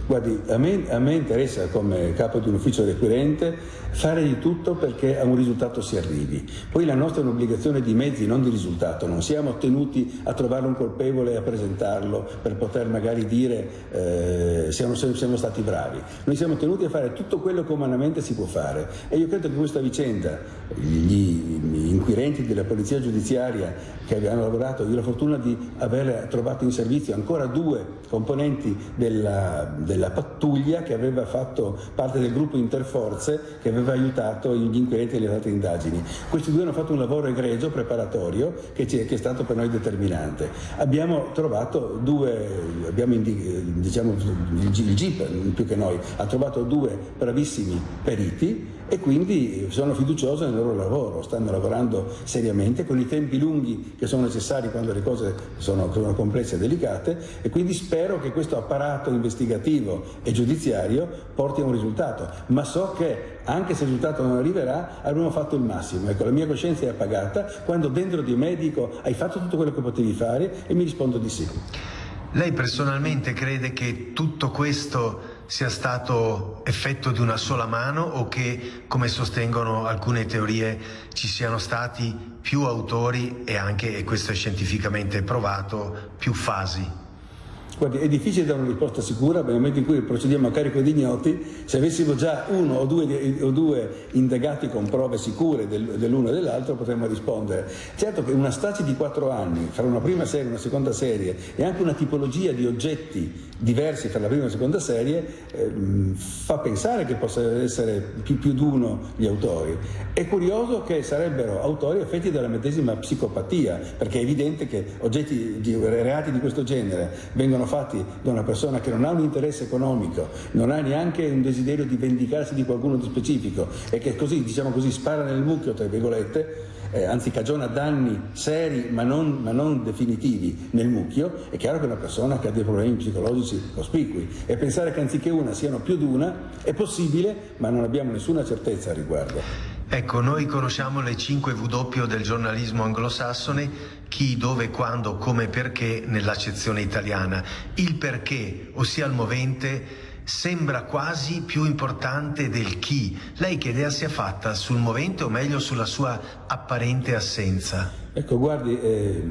[SPEAKER 24] Guardi, a me interessa, come capo di un ufficio requirente, fare di tutto perché a un risultato si arrivi. Poi la nostra è un'obbligazione di mezzi, non di risultato. Non siamo tenuti a trovare un colpevole e a presentarlo per poter magari dire siamo stati bravi. Noi siamo tenuti a fare tutto quello che umanamente si può fare, e io credo che questa vicenda, gli inquirenti della polizia giudiziaria che hanno lavorato, io ho la fortuna di aver trovato in servizio ancora 2 componenti della pattuglia che aveva fatto parte del gruppo Interforze, che aveva aiutato gli inquirenti nelle altre indagini. Questi 2 hanno fatto un lavoro egregio, preparatorio, che è stato per noi determinante. Abbiamo trovato il GIP più che noi, ha trovato 2 bravissimi periti, e quindi sono fiducioso nel loro lavoro. Stanno lavorando seriamente, con i tempi lunghi che sono necessari quando le cose sono complesse e delicate, e quindi spero che questo apparato investigativo e giudiziario porti a un risultato, ma so che anche se il risultato non arriverà avremo fatto il massimo. Ecco, la mia coscienza è appagata quando dentro di me dico: hai fatto tutto quello che potevi fare, e mi rispondo di sì.
[SPEAKER 23] Lei personalmente crede che tutto questo sia stato effetto di una sola mano, o che, come sostengono alcune teorie, ci siano stati più autori e anche, e questo è scientificamente provato, più fasi?
[SPEAKER 24] Guardi, è difficile dare una risposta sicura. Nel momento in cui procediamo a carico di ignoti, se avessimo già 1 o 2 indagati con prove sicure dell'uno e dell'altro, potremmo rispondere. Certo che una strage di 4 anni, fra una prima serie e una seconda serie, e anche una tipologia di oggetti diversi fra la prima e la seconda serie, fa pensare che possa essere più di uno gli autori. È curioso che sarebbero autori affetti dalla medesima psicopatia, perché è evidente che reati di questo genere vengono fatti da una persona che non ha un interesse economico, non ha neanche un desiderio di vendicarsi di qualcuno di specifico, e che così, diciamo così, spara nel mucchio, tra virgolette, anzi cagiona danni seri ma non definitivi nel mucchio. È chiaro che una persona che ha dei problemi psicologici cospicui, e pensare che anziché una siano più di una è possibile, ma non abbiamo nessuna certezza al riguardo.
[SPEAKER 23] Ecco, noi conosciamo le 5 W del giornalismo anglosassone: chi, dove, quando, come, perché, nell'accezione italiana. Il perché, ossia il movente, sembra quasi più importante del chi. Lei che idea si è fatta sul movente, o meglio sulla sua apparente assenza?
[SPEAKER 24] Ecco, guardi,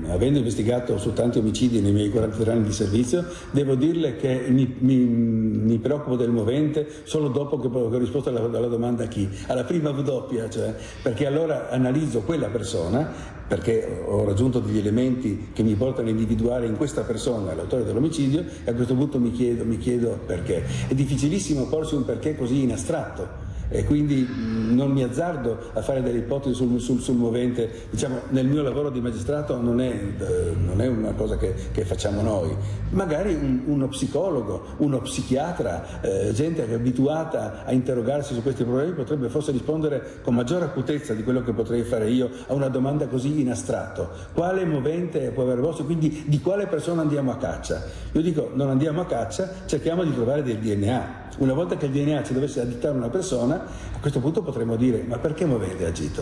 [SPEAKER 24] avendo investigato su tanti omicidi nei miei 43 anni di servizio, devo dirle che mi preoccupo del movente solo dopo che ho risposto alla domanda chi, alla prima W, cioè, perché allora analizzo quella persona, perché ho raggiunto degli elementi che mi portano a individuare in questa persona l'autore dell'omicidio, e a questo punto mi chiedo perché. È difficilissimo porsi un perché così in astratto, e quindi non mi azzardo a fare delle ipotesi sul movente. Diciamo, nel mio lavoro di magistrato non è una cosa che facciamo noi. Magari uno psicologo, uno psichiatra, gente che è abituata a interrogarsi su questi problemi, potrebbe forse rispondere con maggiore acutezza di quello che potrei fare io a una domanda così in astratto. Quale movente può aver posto? Quindi di quale persona andiamo a caccia? Io dico, non andiamo a caccia, cerchiamo di trovare del DNA. Una volta che il DNA ci dovesse additare una persona, a questo punto potremmo dire: ma perché movente ha agito?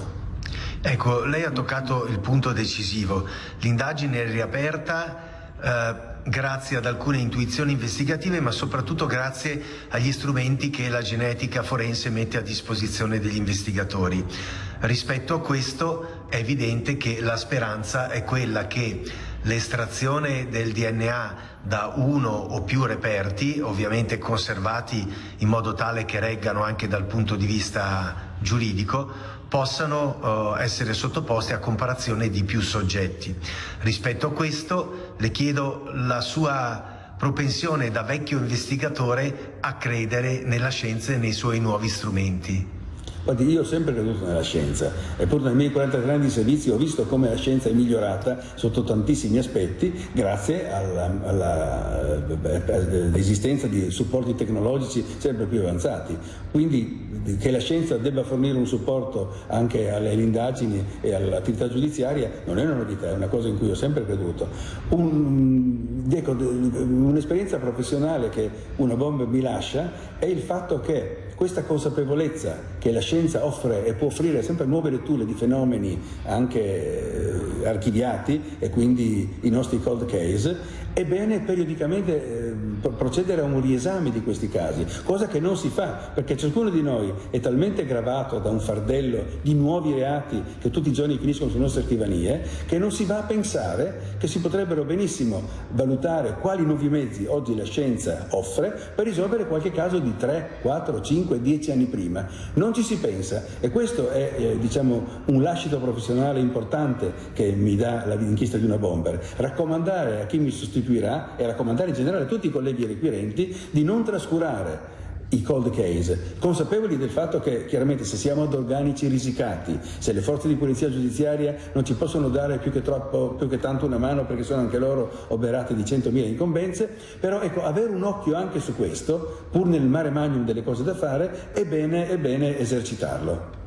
[SPEAKER 23] Ecco, lei ha toccato il punto decisivo. L'indagine è riaperta, grazie ad alcune intuizioni investigative, ma soprattutto grazie agli strumenti che la genetica forense mette a disposizione degli investigatori. Rispetto a questo è evidente che la speranza è quella che l'estrazione del DNA da uno o più reperti, ovviamente conservati in modo tale che reggano anche dal punto di vista giuridico, possano essere sottoposti a comparazione di più soggetti. Rispetto a questo le chiedo la sua propensione da vecchio investigatore a credere nella scienza e nei suoi nuovi strumenti.
[SPEAKER 24] Guardi, io ho sempre creduto nella scienza e pur nei miei 43 anni di servizio ho visto come la scienza è migliorata sotto tantissimi aspetti grazie all'esistenza di supporti tecnologici sempre più avanzati. Quindi che la scienza debba fornire un supporto anche alle indagini e all'attività giudiziaria non è una novità, è una cosa in cui ho sempre creduto. Un'esperienza professionale che una bomba mi lascia è il fatto che questa consapevolezza che la scienza offre e può offrire sempre nuove letture di fenomeni anche archiviati e quindi i nostri cold case, è bene periodicamente procedere a un riesame di questi casi, cosa che non si fa perché ciascuno di noi è talmente gravato da un fardello di nuovi reati che tutti i giorni finiscono sulle nostre scrivanie che non si va a pensare che si potrebbero benissimo valutare quali nuovi mezzi oggi la scienza offre per risolvere qualche caso di 3, 4, 5, 10 anni prima. Non ci si pensa e questo è un lascito professionale importante che mi dà l'inchiesta di una bomber. Raccomandare a chi mi sostituirà e raccomandare in generale a tutti i colleghi requirenti di non trascurare i cold case, consapevoli del fatto che chiaramente se siamo ad organici risicati, se le forze di polizia giudiziaria non ci possono dare più che tanto una mano perché sono anche loro oberate di 100.000 incombenze, però ecco, avere un occhio anche su questo, pur nel mare magnum delle cose da fare, è bene esercitarlo.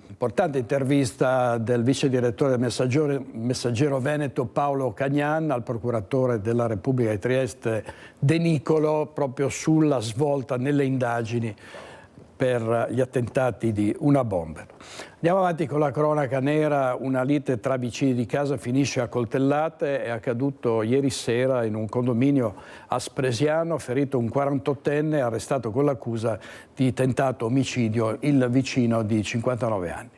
[SPEAKER 1] Importante intervista del vice direttore del Messaggero Veneto Paolo Cagnan al procuratore della Repubblica di Trieste De Nicolo proprio sulla svolta nelle indagini per gli attentati di una bomber. Andiamo avanti con la cronaca nera. Una lite tra vicini di casa finisce a coltellate. È accaduto ieri sera in un condominio a Spresiano, ferito un 48enne, arrestato con l'accusa di tentato omicidio il vicino di 59 anni.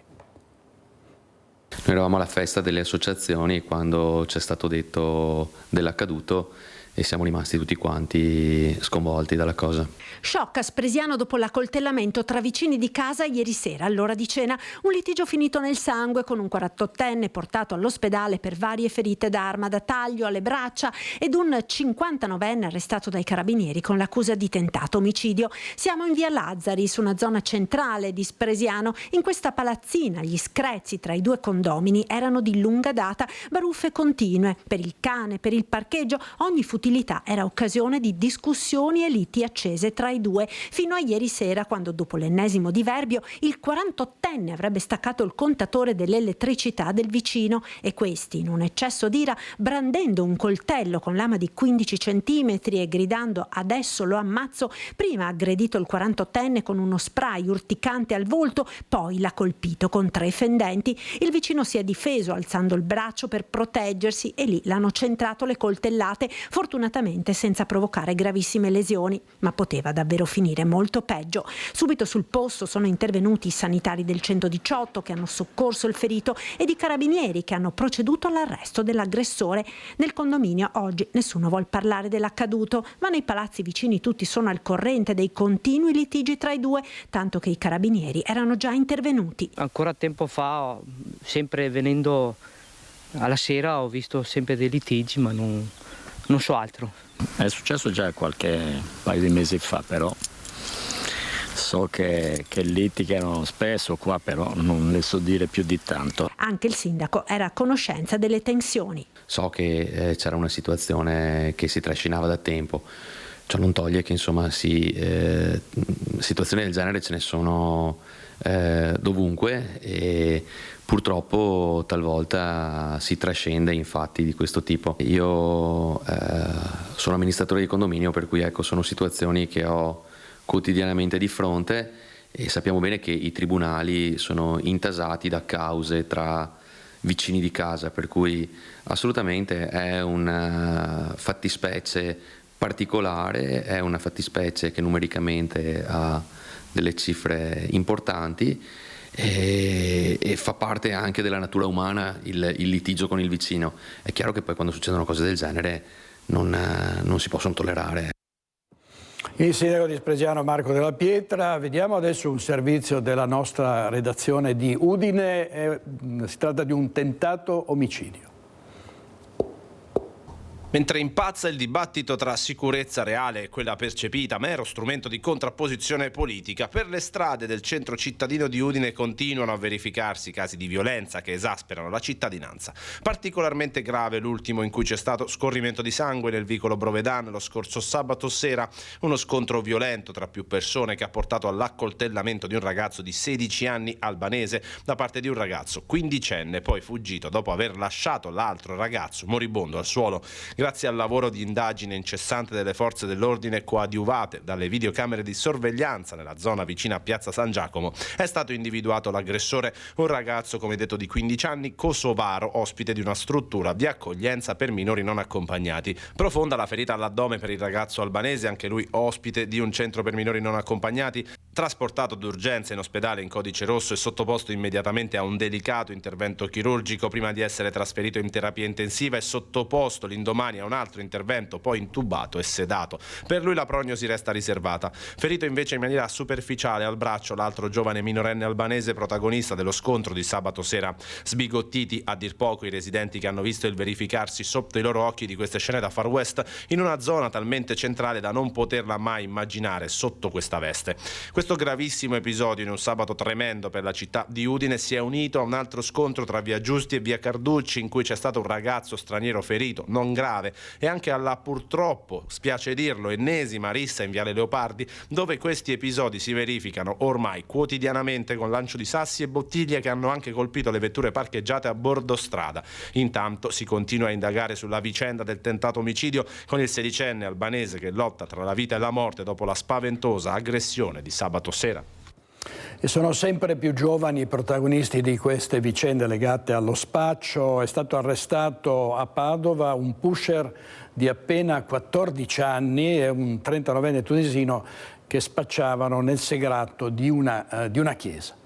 [SPEAKER 4] Noi eravamo alla festa delle associazioni quando ci è stato detto dell'accaduto e siamo rimasti tutti quanti sconvolti dalla cosa.
[SPEAKER 5] Shock a Spresiano dopo l'accoltellamento tra vicini di casa ieri sera all'ora di cena. Un litigio finito nel sangue con un 48enne portato all'ospedale per varie ferite d'arma da taglio alle braccia ed un 59enne arrestato dai carabinieri con l'accusa di tentato omicidio. Siamo in via Lazzari, su una zona centrale di Spresiano. In questa palazzina gli screzi tra i due condomini erano di lunga data, baruffe continue per il cane, per il parcheggio. Ogni futilità era occasione di discussioni e liti accese tra i due, fino a ieri sera quando dopo l'ennesimo diverbio il 48enne avrebbe staccato il contatore dell'elettricità del vicino e questi, in un eccesso d'ira, brandendo un coltello con lama di 15 centimetri e gridando "adesso lo ammazzo", prima ha aggredito il 48enne con uno spray urticante al volto, poi l'ha colpito con 3 fendenti. Il vicino si è difeso alzando il braccio per proteggersi e lì l'hanno centrato le coltellate, fortunatamente senza provocare gravissime lesioni, ma poteva davvero finire molto peggio. Subito sul posto sono intervenuti i sanitari del 118 che hanno soccorso il ferito ed i carabinieri che hanno proceduto all'arresto dell'aggressore. Nel condominio oggi nessuno vuol parlare dell'accaduto, ma nei palazzi vicini tutti sono al corrente dei continui litigi tra i due, tanto che i carabinieri erano già intervenuti.
[SPEAKER 6] Ancora tempo fa, sempre venendo alla sera, ho visto sempre dei litigi, ma non so altro.
[SPEAKER 8] È successo già qualche paio di mesi fa, però so che litigano spesso qua, però non le so dire più di tanto.
[SPEAKER 5] Anche il sindaco era a conoscenza delle tensioni.
[SPEAKER 4] So che c'era una situazione che si trascinava da tempo, ciò non toglie che insomma situazioni del genere ce ne sono dovunque e purtroppo talvolta si trascende in fatti di questo tipo. Io sono amministratore di condominio, per cui ecco, sono situazioni che ho quotidianamente di fronte e sappiamo bene che i tribunali sono intasati da cause tra vicini di casa, per cui assolutamente è una fattispecie particolare, è una fattispecie che numericamente ha delle cifre importanti e fa parte anche della natura umana il litigio con il vicino. È chiaro che poi quando succedono cose del genere non si possono tollerare.
[SPEAKER 1] Il sindaco di Spresiano Marco Della Pietra. Vediamo adesso un servizio della nostra redazione di Udine. Si tratta di un tentato omicidio.
[SPEAKER 7] Mentre impazza il dibattito tra sicurezza reale e quella percepita, mero strumento di contrapposizione politica, per le strade del centro cittadino di Udine continuano a verificarsi casi di violenza che esasperano la cittadinanza. Particolarmente grave l'ultimo, in cui c'è stato scorrimento di sangue nel vicolo Brovedan lo scorso sabato sera, uno scontro violento tra più persone che ha portato all'accoltellamento di un ragazzo di 16 anni albanese da parte di un ragazzo quindicenne, poi fuggito dopo aver lasciato l'altro ragazzo moribondo al suolo. Grazie al lavoro di indagine incessante delle forze dell'ordine coadiuvate dalle videocamere di sorveglianza nella zona vicina a Piazza San Giacomo, è stato individuato l'aggressore, un ragazzo, come detto, di 15 anni, kosovaro, ospite di una struttura di accoglienza per minori non accompagnati. Profonda la ferita all'addome per il ragazzo albanese, anche lui ospite di un centro per minori non accompagnati, trasportato d'urgenza in ospedale in codice rosso e sottoposto immediatamente a un delicato intervento chirurgico prima di essere trasferito in terapia intensiva e sottoposto l'indomani a un altro intervento, poi intubato e sedato. Per lui la prognosi resta riservata. Ferito invece in maniera superficiale al braccio l'altro giovane minorenne albanese protagonista dello scontro di sabato sera. Sbigottiti a dir poco i residenti che hanno visto il verificarsi sotto i loro occhi di queste scene da Far West in una zona talmente centrale da non poterla mai immaginare sotto questa veste. Questo gravissimo episodio in un sabato tremendo per la città di Udine si è unito a un altro scontro tra via Giusti e via Carducci, in cui c'è stato un ragazzo straniero ferito, non grave, e anche alla, purtroppo, spiace dirlo, ennesima rissa in viale Leopardi, dove questi episodi si verificano ormai quotidianamente con lancio di sassi e bottiglie che hanno anche colpito le vetture parcheggiate a bordo strada. Intanto si continua a indagare sulla vicenda del tentato omicidio, con il sedicenne albanese che lotta tra la vita e la morte dopo la spaventosa aggressione di sabato sera.
[SPEAKER 1] E sono sempre più giovani i protagonisti di queste vicende legate allo spaccio. È stato arrestato a Padova un pusher di appena 14 anni e un 39enne tunisino che spacciavano nel sagrato di una chiesa.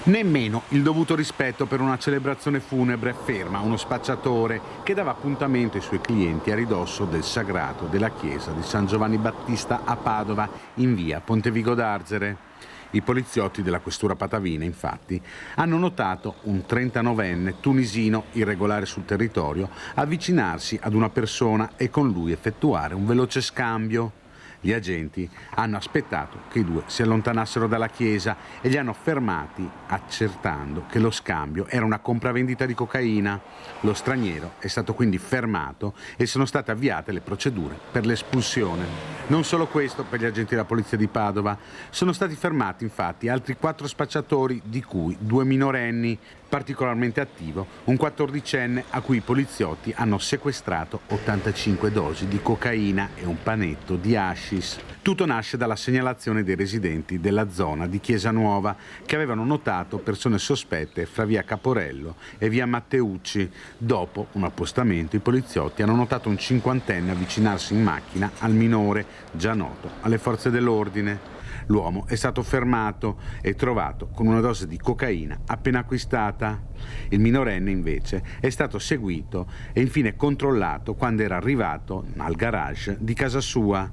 [SPEAKER 9] Nemmeno il dovuto rispetto per una celebrazione funebre ferma uno spacciatore che dava appuntamento ai suoi clienti a ridosso del sagrato della chiesa di San Giovanni Battista a Padova, in via Pontevico d'Arzere. I poliziotti della questura patavina, infatti, hanno notato un 39enne tunisino irregolare sul territorio avvicinarsi ad una persona e con lui effettuare un veloce scambio. Gli agenti hanno aspettato che i due si allontanassero dalla chiesa e li hanno fermati accertando che lo scambio era una compravendita di cocaina. Lo straniero è stato quindi fermato e sono state avviate le procedure per l'espulsione. Non solo questo per gli agenti della polizia di Padova. Sono stati fermati infatti altri 4 spacciatori, di cui 2 minorenni. Particolarmente attivo un 14enne a cui i poliziotti hanno sequestrato 85 dosi di cocaina e un panetto di hashish. Tutto nasce dalla segnalazione dei residenti della zona di Chiesa Nuova che avevano notato persone sospette fra via Caporello e via Matteucci. Dopo un appostamento i poliziotti hanno notato un 50enne avvicinarsi in macchina al minore, già noto alle forze dell'ordine. L'uomo è stato fermato e trovato con una dose di cocaina appena acquistata. Il minorenne invece è stato seguito e infine controllato quando era arrivato al garage di casa sua.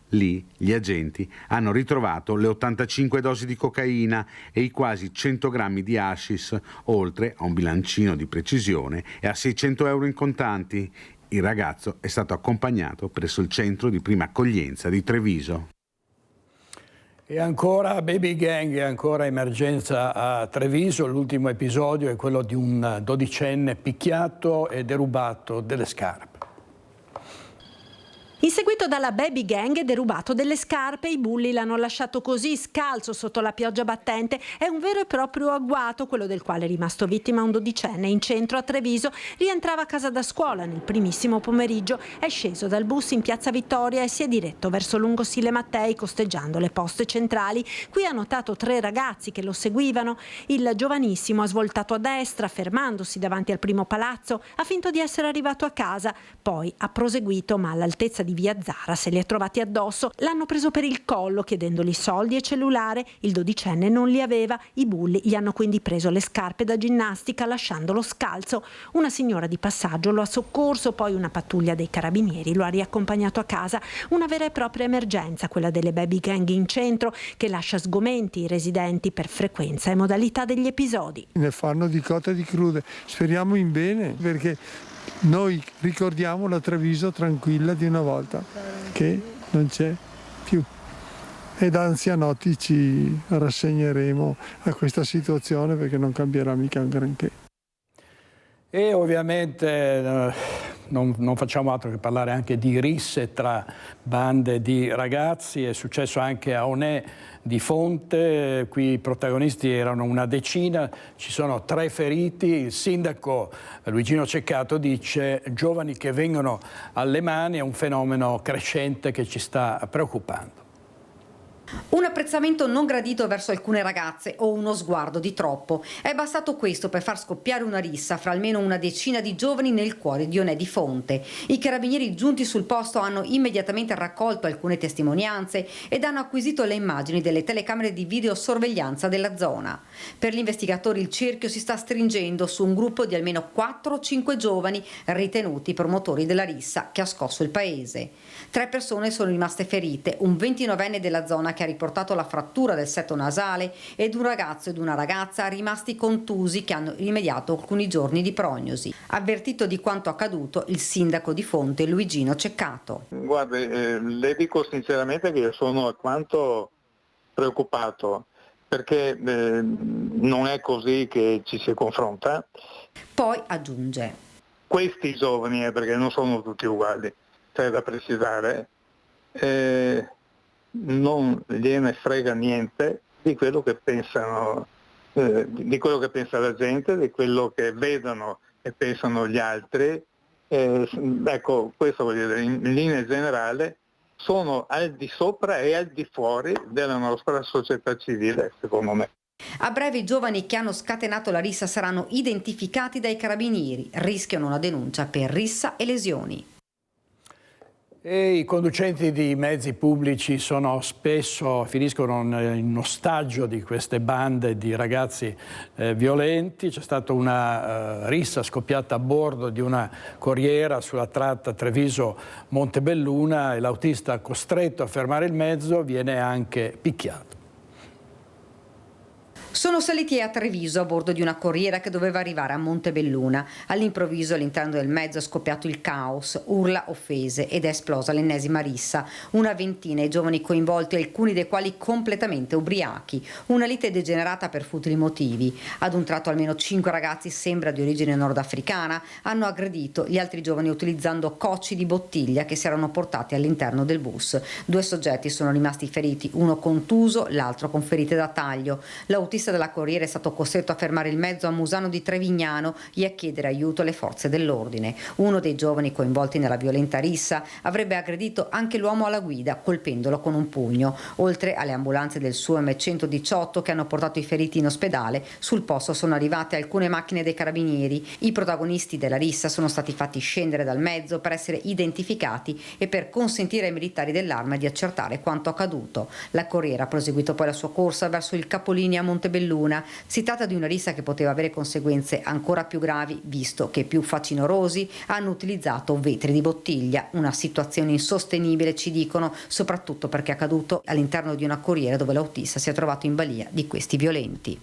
[SPEAKER 9] Lì gli agenti hanno ritrovato le 85 dosi di cocaina e i quasi 100 grammi di hashish, oltre a un bilancino di precisione e a 600 euro in contanti. Il ragazzo è stato accompagnato presso il centro di prima accoglienza di Treviso.
[SPEAKER 1] E ancora baby gang, e ancora emergenza a Treviso. L'ultimo episodio è quello di un 12enne picchiato e derubato delle scarpe.
[SPEAKER 5] Inseguito dalla baby gang e derubato delle scarpe, i bulli l'hanno lasciato così, scalzo sotto la pioggia battente. È un vero e proprio agguato quello del quale è rimasto vittima un dodicenne in centro a Treviso. Rientrava a casa da scuola nel primissimo pomeriggio, è sceso dal bus in piazza Vittoria e si è diretto verso lungo Sile Mattei, costeggiando le poste centrali. Qui ha notato 3 ragazzi che lo seguivano. Il giovanissimo ha svoltato a destra, fermandosi davanti al primo palazzo, ha finto di essere arrivato a casa, poi ha proseguito, ma all'altezza di via Zara se li è trovati addosso. L'hanno preso per il collo chiedendogli soldi e cellulare. Il dodicenne non li aveva. I bulli gli hanno quindi preso le scarpe da ginnastica lasciandolo scalzo. Una signora di passaggio lo ha soccorso, poi una pattuglia dei carabinieri lo ha riaccompagnato a casa. Una vera e propria emergenza, quella delle baby gang in centro, che lascia sgomenti i residenti per frequenza e modalità degli episodi.
[SPEAKER 10] Ne fanno di cotte e di crude. Speriamo in bene, perché noi ricordiamo la Treviso tranquilla di una volta, che non c'è più. E da anzianotti ci rassegneremo a questa situazione, perché non cambierà mica un granché.
[SPEAKER 1] E ovviamente non facciamo altro che parlare anche di risse tra bande di ragazzi. È successo anche a Onè di Fonte, qui i protagonisti erano una decina, ci sono 3 feriti. Il sindaco Luigino Ceccato dice: giovani che vengono alle mani, è un fenomeno crescente che ci sta preoccupando.
[SPEAKER 11] Un apprezzamento non gradito verso alcune ragazze o uno sguardo di troppo. È bastato questo per far scoppiare una rissa fra almeno una decina di giovani nel cuore di Onè di Fonte. I carabinieri giunti sul posto hanno immediatamente raccolto alcune testimonianze ed hanno acquisito le immagini delle telecamere di videosorveglianza della zona. Per gli investigatori il cerchio si sta stringendo su un gruppo di almeno 4 o 5 giovani ritenuti promotori della rissa che ha scosso il paese. 3 persone sono rimaste ferite, un 29enne della zona che ha riportato la frattura del setto nasale ed un ragazzo ed una ragazza rimasti contusi che hanno rimediato alcuni giorni di prognosi. Avvertito di quanto accaduto il sindaco di Fonte Luigino Ceccato.
[SPEAKER 13] Guardi, le dico sinceramente che io sono alquanto preoccupato, perché non è così che ci si confronta.
[SPEAKER 11] Poi aggiunge:
[SPEAKER 13] questi giovani, perché non sono tutti uguali, c'è da precisare, non gliene frega niente di quello che pensano, di quello che pensa la gente, di quello che vedono e pensano gli altri. Ecco, questo voglio dire, in linea generale sono al di sopra e al di fuori della nostra società civile, secondo me.
[SPEAKER 11] A breve i giovani che hanno scatenato la rissa saranno identificati dai carabinieri, rischiano una denuncia per rissa e lesioni.
[SPEAKER 1] E i conducenti di mezzi pubblici finiscono in ostaggio di queste bande di ragazzi violenti. C'è stata una rissa scoppiata a bordo di una corriera sulla tratta Treviso-Montebelluna e l'autista, costretto a fermare il mezzo, viene anche picchiato.
[SPEAKER 11] Sono saliti a Treviso a bordo di una corriera che doveva arrivare a Montebelluna. All'improvviso all'interno del mezzo è scoppiato il caos, urla, offese ed è esplosa l'ennesima rissa. Una ventina i giovani coinvolti, alcuni dei quali completamente ubriachi. Una lite degenerata per futili motivi. Ad un tratto almeno 5 ragazzi, sembra di origine nordafricana, hanno aggredito gli altri giovani utilizzando cocci di bottiglia che si erano portati all'interno del bus. 2 soggetti sono rimasti feriti, uno contuso, l'altro con ferite da taglio. L'autista della corriera è stato costretto a fermare il mezzo a Musano di Trevignano e a chiedere aiuto alle forze dell'ordine. Uno dei giovani coinvolti nella violenta rissa avrebbe aggredito anche l'uomo alla guida, colpendolo con un pugno. Oltre alle ambulanze del SUEM 118 che hanno portato i feriti in ospedale, sul posto sono arrivate alcune macchine dei carabinieri. I protagonisti della rissa sono stati fatti scendere dal mezzo per essere identificati e per consentire ai militari dell'arma di accertare quanto accaduto. La corriera ha proseguito poi la sua corsa verso il capolinea Montebelluna. Si tratta di una rissa che poteva avere conseguenze ancora più gravi, visto che più facinorosi hanno utilizzato vetri di bottiglia. Una situazione insostenibile, ci dicono, soprattutto perché è accaduto all'interno di una corriera dove l'autista si è trovato in balia di questi violenti.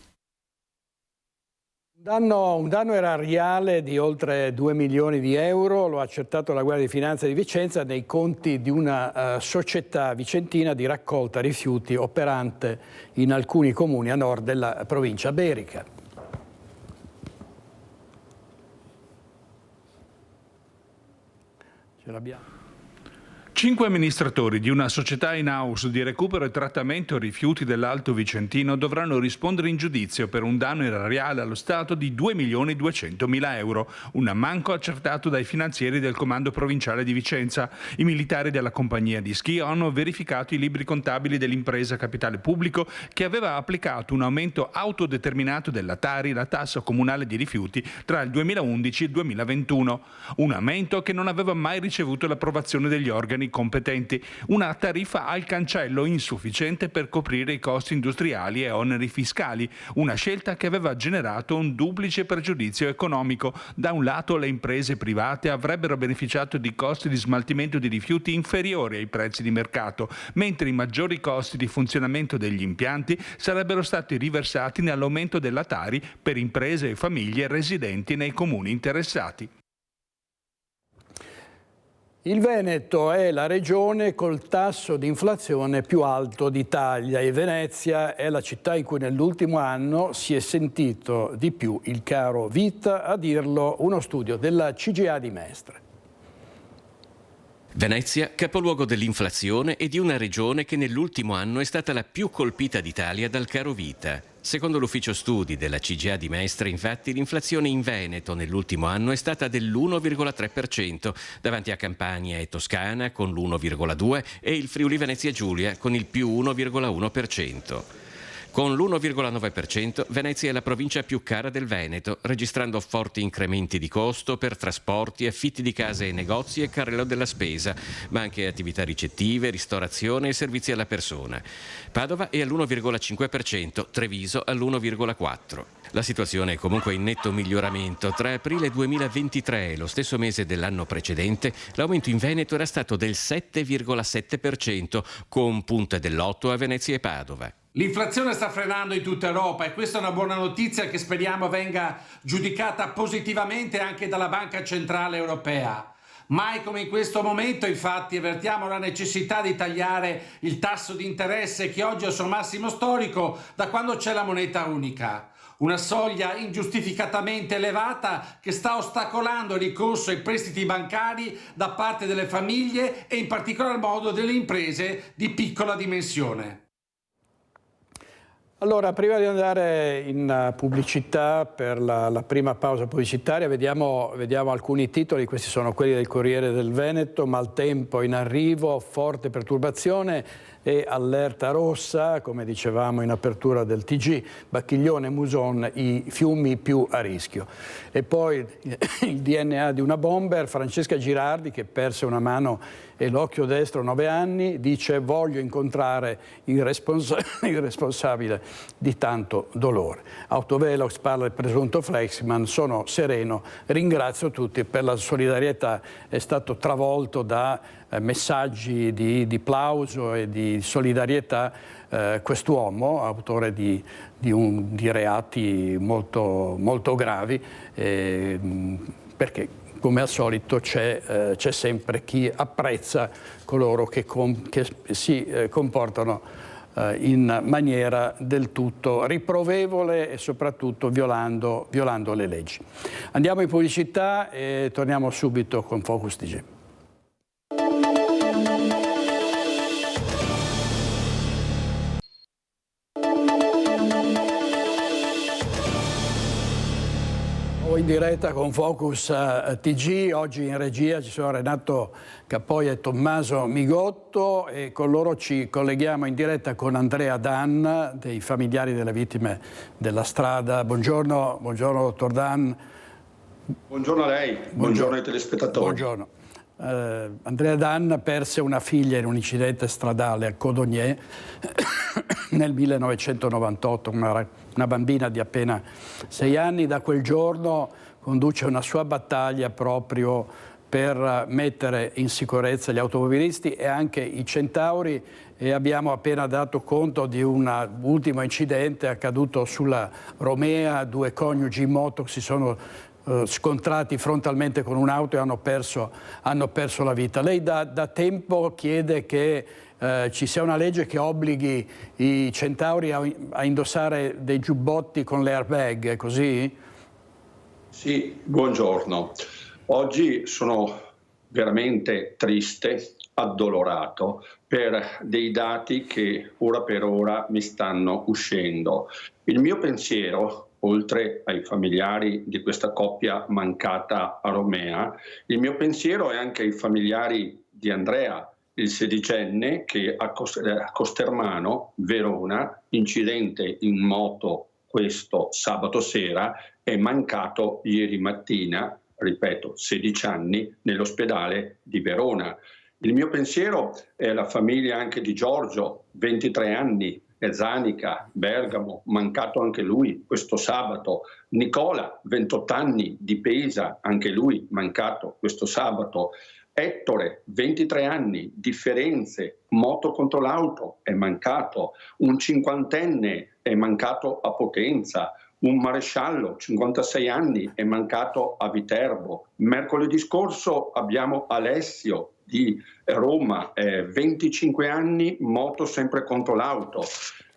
[SPEAKER 1] Un danno erariale di oltre 2 milioni di euro, lo ha accertato la Guardia di Finanza di Vicenza nei conti di una società vicentina di raccolta rifiuti operante in alcuni comuni a nord della provincia berica. Ce l'abbiamo.
[SPEAKER 14] 5 amministratori di una società in-house di recupero e trattamento rifiuti dell'Alto Vicentino dovranno rispondere in giudizio per un danno erariale allo Stato di 2.200.000 euro, un ammanco accertato dai finanzieri del Comando Provinciale di Vicenza. I militari della compagnia di schi hanno verificato i libri contabili dell'impresa Capitale Pubblico, che aveva applicato un aumento autodeterminato della Tari, la tassa comunale di rifiuti, tra il 2011 e il 2021. Un aumento che non aveva mai ricevuto l'approvazione degli organi competenti, una tariffa al cancello insufficiente per coprire i costi industriali e oneri fiscali, una scelta che aveva generato un duplice pregiudizio economico. Da un lato le imprese private avrebbero beneficiato di costi di smaltimento di rifiuti inferiori ai prezzi di mercato, mentre i maggiori costi di funzionamento degli impianti sarebbero stati riversati nell'aumento della Tari per imprese e famiglie residenti nei comuni interessati.
[SPEAKER 1] Il Veneto è la regione col tasso di inflazione più alto d'Italia e Venezia è la città in cui nell'ultimo anno si è sentito di più il caro vita, a dirlo uno studio della CGA di Mestre.
[SPEAKER 15] Venezia, capoluogo dell'inflazione e di una regione che nell'ultimo anno è stata la più colpita d'Italia dal caro vita. Secondo l'ufficio studi della CGA di Mestre, infatti, l'inflazione in Veneto nell'ultimo anno è stata dell'1,3%, davanti a Campania e Toscana con l'1,2% e il Friuli Venezia Giulia con il più 1,1%. Con l'1,9% Venezia è la provincia più cara del Veneto, registrando forti incrementi di costo per trasporti, affitti di case e negozi e carrello della spesa, ma anche attività ricettive, ristorazione e servizi alla persona. Padova è all'1,5%, Treviso all'1,4%. La situazione è comunque in netto miglioramento. Tra aprile 2023 e lo stesso mese dell'anno precedente, l'aumento in Veneto era stato del 7,7%, con punte dell'8% a Venezia e Padova.
[SPEAKER 17] L'inflazione sta frenando in tutta Europa e questa è una buona notizia che speriamo venga giudicata positivamente anche dalla Banca Centrale Europea. Mai come in questo momento, infatti, avvertiamo la necessità di tagliare il tasso di interesse che oggi è al suo massimo storico da quando c'è la moneta unica. Una soglia ingiustificatamente elevata che sta ostacolando il ricorso ai prestiti bancari da parte delle famiglie e in particolar modo delle imprese di piccola dimensione.
[SPEAKER 1] Allora, prima di andare in pubblicità per la prima pausa pubblicitaria, vediamo alcuni titoli. Questi sono quelli del Corriere del Veneto: maltempo in arrivo, forte perturbazione e allerta rossa, come dicevamo in apertura del TG, Bacchiglione e Muson, i fiumi più a rischio. E poi il DNA di una bomber, Francesca Girardi, che perse una mano e l'occhio destro 9 anni, dice: voglio incontrare il responsabile di tanto dolore. Autovelox parla del presunto Flexman, sono sereno, ringrazio tutti per la solidarietà, è stato travolto da messaggi di plauso e di solidarietà quest'uomo, autore di reati molto, molto gravi, perché come al solito c'è sempre chi apprezza coloro che si comportano in maniera del tutto riprovevole e soprattutto violando le leggi. Andiamo in pubblicità e torniamo subito con Focus TG. In diretta con Focus TG, oggi in regia ci sono Renato Capoia e Tommaso Migotto e con loro ci colleghiamo in diretta con Andrea Dan, dei familiari delle vittime della strada. Buongiorno dottor Dan.
[SPEAKER 19] Buongiorno a lei, buongiorno ai telespettatori.
[SPEAKER 1] Buongiorno. Andrea Dan perse una figlia in un incidente stradale a Codogné nel 1998, una bambina di appena 6 anni. Da quel giorno conduce una sua battaglia proprio per mettere in sicurezza gli automobilisti e anche i centauri, e abbiamo appena dato conto di un ultimo incidente accaduto sulla Romea. 2 coniugi in moto si sono scontrati frontalmente con un'auto e hanno perso la vita. Lei da tempo chiede che ci sia una legge che obblighi i centauri a indossare dei giubbotti con le airbag, è così?
[SPEAKER 19] Sì, buongiorno. Oggi sono veramente triste addolorato per dei dati che ora per ora mi stanno uscendo. Il mio pensiero, oltre ai familiari di questa coppia mancata a Romea, il mio pensiero è anche ai familiari di Andrea, il sedicenne che a Costermano, Verona, incidente in moto questo sabato sera, è mancato ieri mattina, ripeto, 16 anni, nell'ospedale di Verona. Il mio pensiero è alla famiglia anche di Giorgio, 23 anni, Zanica, Bergamo, mancato anche lui questo sabato. Nicola, 28 anni, di Pesa, anche lui mancato questo sabato. Ettore, 23 anni, di Firenze, moto contro l'auto, è mancato. Un cinquantenne è mancato a Potenza. Un maresciallo, 56 anni, è mancato a Viterbo. Mercoledì scorso abbiamo Alessio di Roma, 25 anni, moto sempre contro l'auto.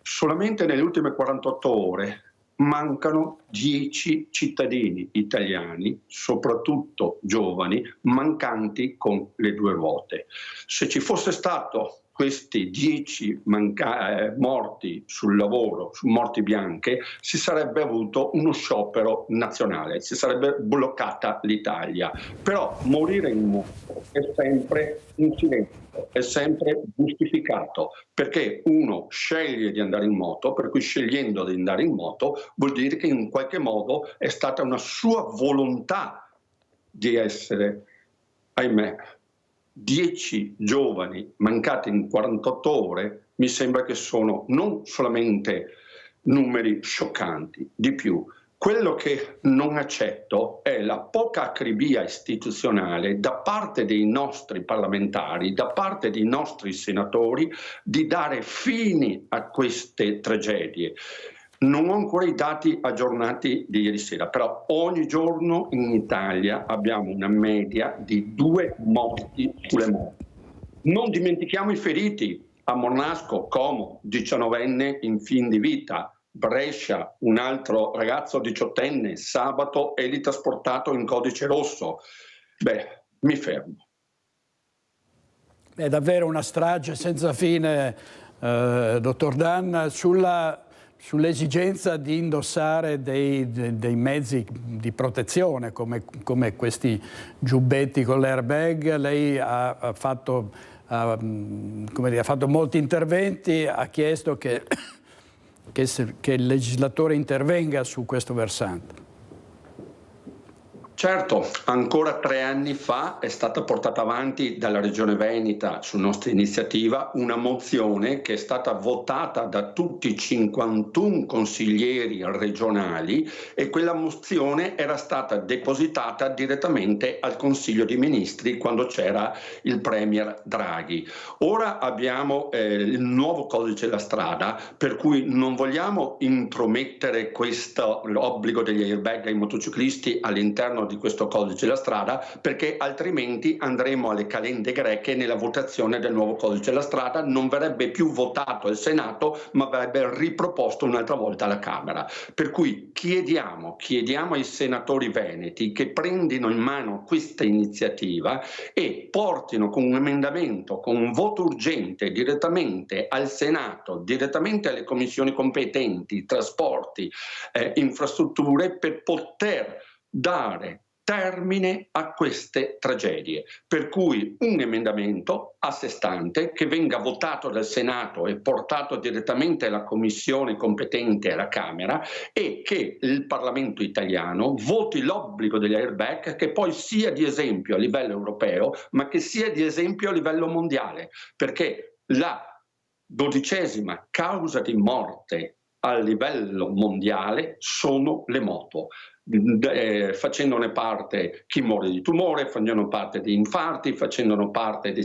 [SPEAKER 19] Solamente nelle ultime 48 ore mancano 10 cittadini italiani, soprattutto giovani, mancanti con le due ruote. Se ci fosse stato questi 10 morti sul lavoro, su morti bianche, si sarebbe avuto uno sciopero nazionale, si sarebbe bloccata l'Italia. Però morire in moto è sempre un silenzio, è sempre giustificato, perché uno sceglie di andare in moto, per cui scegliendo di andare in moto vuol dire che in qualche modo è stata una sua volontà di essere, ahimè, 10 giovani mancati in 48 ore, mi sembra che sono non solamente numeri scioccanti, di più. Quello che non accetto è la poca acribia istituzionale da parte dei nostri parlamentari, da parte dei nostri senatori, di dare fine a queste tragedie. Non ho ancora i dati aggiornati di ieri sera, però ogni giorno in Italia abbiamo una media di 2 morti sulle moto. Non dimentichiamo i feriti. A Mornasco, Como, 19enne in fin di vita. Brescia, un altro ragazzo 18enne, sabato elitrasportato in codice rosso. Beh, mi fermo.
[SPEAKER 1] È davvero una strage senza fine, dottor Dann, sull'esigenza di indossare dei mezzi di protezione come questi giubbetti con l'airbag. Lei ha fatto molti interventi, ha chiesto che il legislatore intervenga su questo versante.
[SPEAKER 19] Certo, ancora 3 anni fa è stata portata avanti dalla Regione Veneta, su nostra iniziativa, una mozione che è stata votata da tutti i 51 consiglieri regionali e quella mozione era stata depositata direttamente al Consiglio dei Ministri quando c'era il Premier Draghi. Ora abbiamo il nuovo codice della strada, per cui non vogliamo intromettere l'obbligo degli airbag ai motociclisti all'interno di questo codice della strada, perché altrimenti andremo alle calende greche nella votazione del nuovo codice della strada, non verrebbe più votato al Senato ma verrebbe riproposto un'altra volta alla Camera. Per cui chiediamo ai senatori veneti che prendino in mano questa iniziativa e portino con un emendamento, con un voto urgente direttamente al Senato, direttamente alle commissioni competenti, trasporti, infrastrutture, per poter dare termine a queste tragedie, per cui un emendamento a sé stante che venga votato dal Senato e portato direttamente alla commissione competente alla Camera, e che il Parlamento italiano voti l'obbligo degli airbag, che poi sia di esempio a livello europeo ma che sia di esempio a livello mondiale, perché la 12ª causa di morte a livello mondiale sono le moto, facendone parte chi muore di tumore, facendo parte di infarti, facendo parte di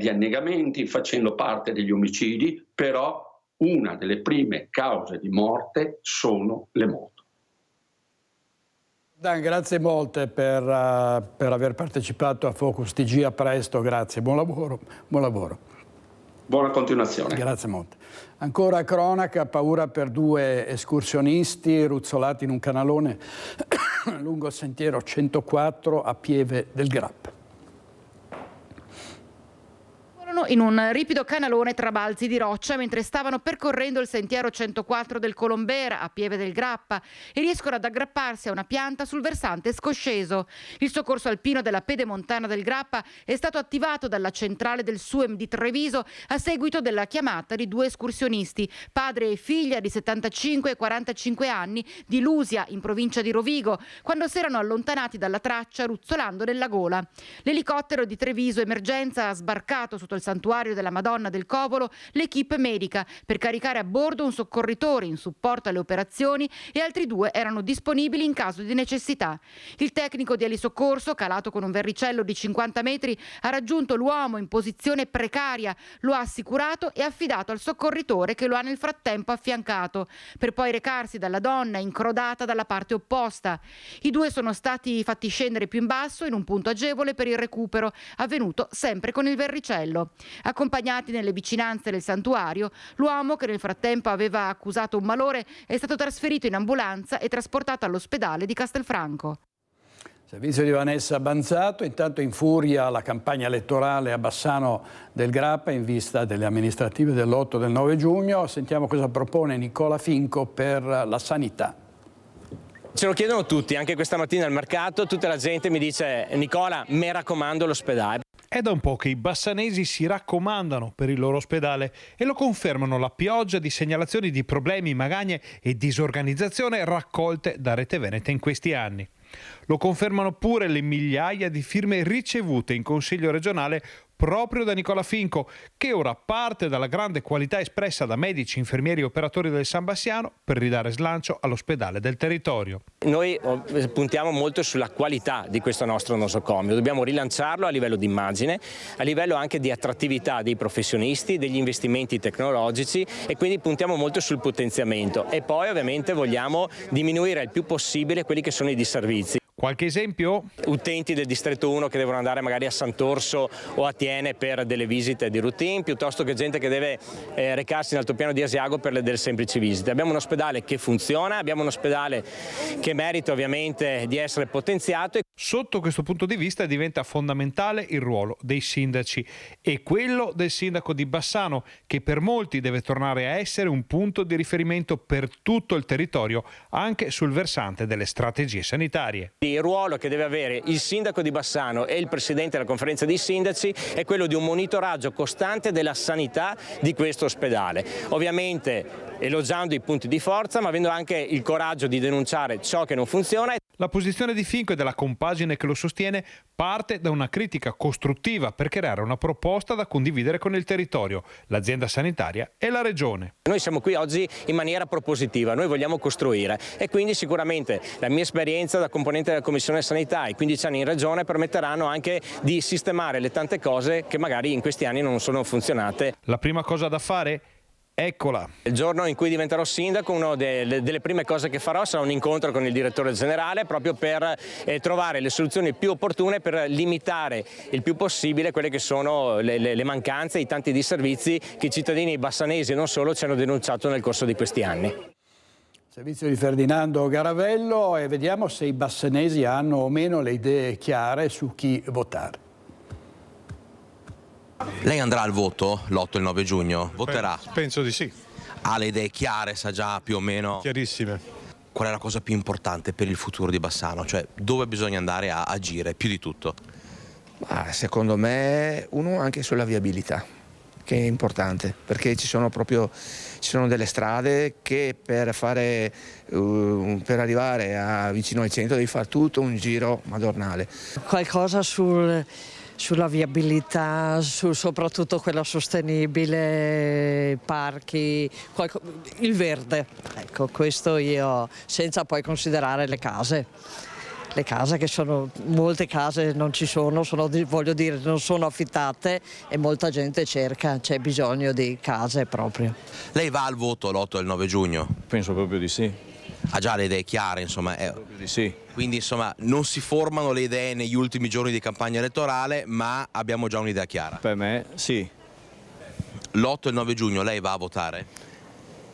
[SPEAKER 19] annegamenti, facendo parte degli omicidi, però una delle prime cause di morte sono le moto.
[SPEAKER 1] Dan, grazie molte per aver partecipato a Focus TG, a presto, grazie, buon lavoro. Buon lavoro.
[SPEAKER 19] Buona continuazione.
[SPEAKER 1] Grazie molte. Ancora cronaca, paura per 2 escursionisti ruzzolati in un canalone lungo il sentiero 104 a Pieve del Grappa.
[SPEAKER 12] in un ripido canalone tra balzi di roccia mentre stavano percorrendo il sentiero 104 del Colombera a Pieve del Grappa e riescono ad aggrapparsi a una pianta sul versante scosceso. Il soccorso alpino della Pedemontana del Grappa è stato attivato dalla centrale del SUEM di Treviso a seguito della chiamata di 2 escursionisti, padre e figlia di 75 e 45 anni, di Lusia, in provincia di Rovigo, quando si erano allontanati dalla traccia ruzzolando nella gola. L'elicottero di Treviso Emergenza ha sbarcato sotto il santuario della Madonna del Covolo l'equipe medica per caricare a bordo un soccorritore in supporto alle operazioni e altri 2 erano disponibili in caso di necessità. Il tecnico di elisoccorso, calato con un verricello di 50 metri, ha raggiunto l'uomo in posizione precaria, lo ha assicurato e affidato al soccorritore che lo ha nel frattempo affiancato, per poi recarsi dalla donna incrodata dalla parte opposta. I 2 sono stati fatti scendere più in basso in un punto agevole per il recupero, avvenuto sempre con il verricello. Accompagnati nelle vicinanze del santuario, l'uomo, che nel frattempo aveva accusato un malore, è stato trasferito in ambulanza e trasportato all'ospedale di Castelfranco.
[SPEAKER 1] Servizio di Vanessa Banzato. Intanto infuria la campagna elettorale a Bassano del Grappa in vista delle amministrative dell'8 e del 9 giugno. Sentiamo cosa propone Nicola Finco per la sanità.
[SPEAKER 16] Ce lo chiedono tutti, anche questa mattina al mercato tutta la gente mi dice: Nicola, mi raccomando l'ospedale.
[SPEAKER 20] È da un po' che i bassanesi si raccomandano per il loro ospedale e lo confermano la pioggia di segnalazioni di problemi, magagne e disorganizzazione raccolte da Rete Veneta in questi anni. Lo confermano pure le migliaia di firme ricevute in Consiglio regionale proprio da Nicola Finco, che ora parte dalla grande qualità espressa da medici, infermieri e operatori del San Bassiano per ridare slancio all'ospedale del territorio.
[SPEAKER 16] Noi puntiamo molto sulla qualità di questo nostro nosocomio, dobbiamo rilanciarlo a livello di immagine, a livello anche di attrattività dei professionisti, degli investimenti tecnologici, e quindi puntiamo molto sul potenziamento, e poi ovviamente vogliamo diminuire il più possibile quelli che sono i disservizi.
[SPEAKER 20] Qualche esempio?
[SPEAKER 16] Utenti del distretto 1 che devono andare magari a Sant'Orso o a Tiene per delle visite di routine, piuttosto che gente che deve recarsi in altopiano di Asiago per delle semplici visite. Abbiamo un ospedale che funziona, abbiamo un ospedale che merita ovviamente di essere potenziato.
[SPEAKER 20] Sotto questo punto di vista diventa fondamentale il ruolo dei sindaci e quello del sindaco di Bassano, che per molti deve tornare a essere un punto di riferimento per tutto il territorio, anche sul versante delle strategie sanitarie.
[SPEAKER 16] Il ruolo che deve avere il sindaco di Bassano e il presidente della conferenza dei sindaci è quello di un monitoraggio costante della sanità di questo ospedale. Ovviamente elogiando i punti di forza, ma avendo anche il coraggio di denunciare ciò che non funziona.
[SPEAKER 20] La posizione di Finco e della compagine che lo sostiene parte da una critica costruttiva per creare una proposta da condividere con il territorio, l'azienda sanitaria e la regione.
[SPEAKER 16] Noi siamo qui oggi in maniera propositiva, noi vogliamo costruire, e quindi sicuramente la mia esperienza da componente della Commissione Sanità e 15 anni in regione permetteranno anche di sistemare le tante cose che magari in questi anni non sono funzionate.
[SPEAKER 20] La prima cosa da fare? Eccola.
[SPEAKER 16] Il giorno in cui diventerò sindaco, una delle prime cose che farò sarà un incontro con il direttore generale proprio per trovare le soluzioni più opportune per limitare il più possibile quelle che sono le mancanze e i tanti disservizi che i cittadini bassanesi e non solo ci hanno denunciato nel corso di questi anni.
[SPEAKER 1] Servizio di Ferdinando Garavello, e vediamo se i bassanesi hanno o meno le idee chiare su chi votare.
[SPEAKER 21] Lei andrà al voto l'8 e il 9 giugno? Voterà?
[SPEAKER 25] Penso di sì.
[SPEAKER 21] Ha le idee chiare, sa già più o meno?
[SPEAKER 25] Chiarissime.
[SPEAKER 21] Qual è la cosa più importante per il futuro di Bassano? Cioè, dove bisogna andare a agire più di tutto?
[SPEAKER 26] Secondo me, uno, anche sulla viabilità, che è importante, perché ci sono delle strade che per arrivare vicino ai centro devi fare tutto un giro madornale.
[SPEAKER 27] Qualcosa sulla viabilità, soprattutto quella sostenibile, parchi, il verde. Ecco, questo io, senza poi considerare le case. Le case, che sono, molte case non ci sono, voglio dire, non sono affittate e molta gente cerca, c'è bisogno di case proprio.
[SPEAKER 21] Lei va al voto l'8 e il 9 giugno?
[SPEAKER 25] Penso proprio di sì.
[SPEAKER 21] Ha già le idee chiare, insomma?
[SPEAKER 25] Proprio di sì.
[SPEAKER 21] Quindi, insomma, non si formano le idee negli ultimi giorni di campagna elettorale, ma abbiamo già un'idea chiara?
[SPEAKER 25] Per me, sì.
[SPEAKER 21] L'8 e il 9 giugno lei va a votare?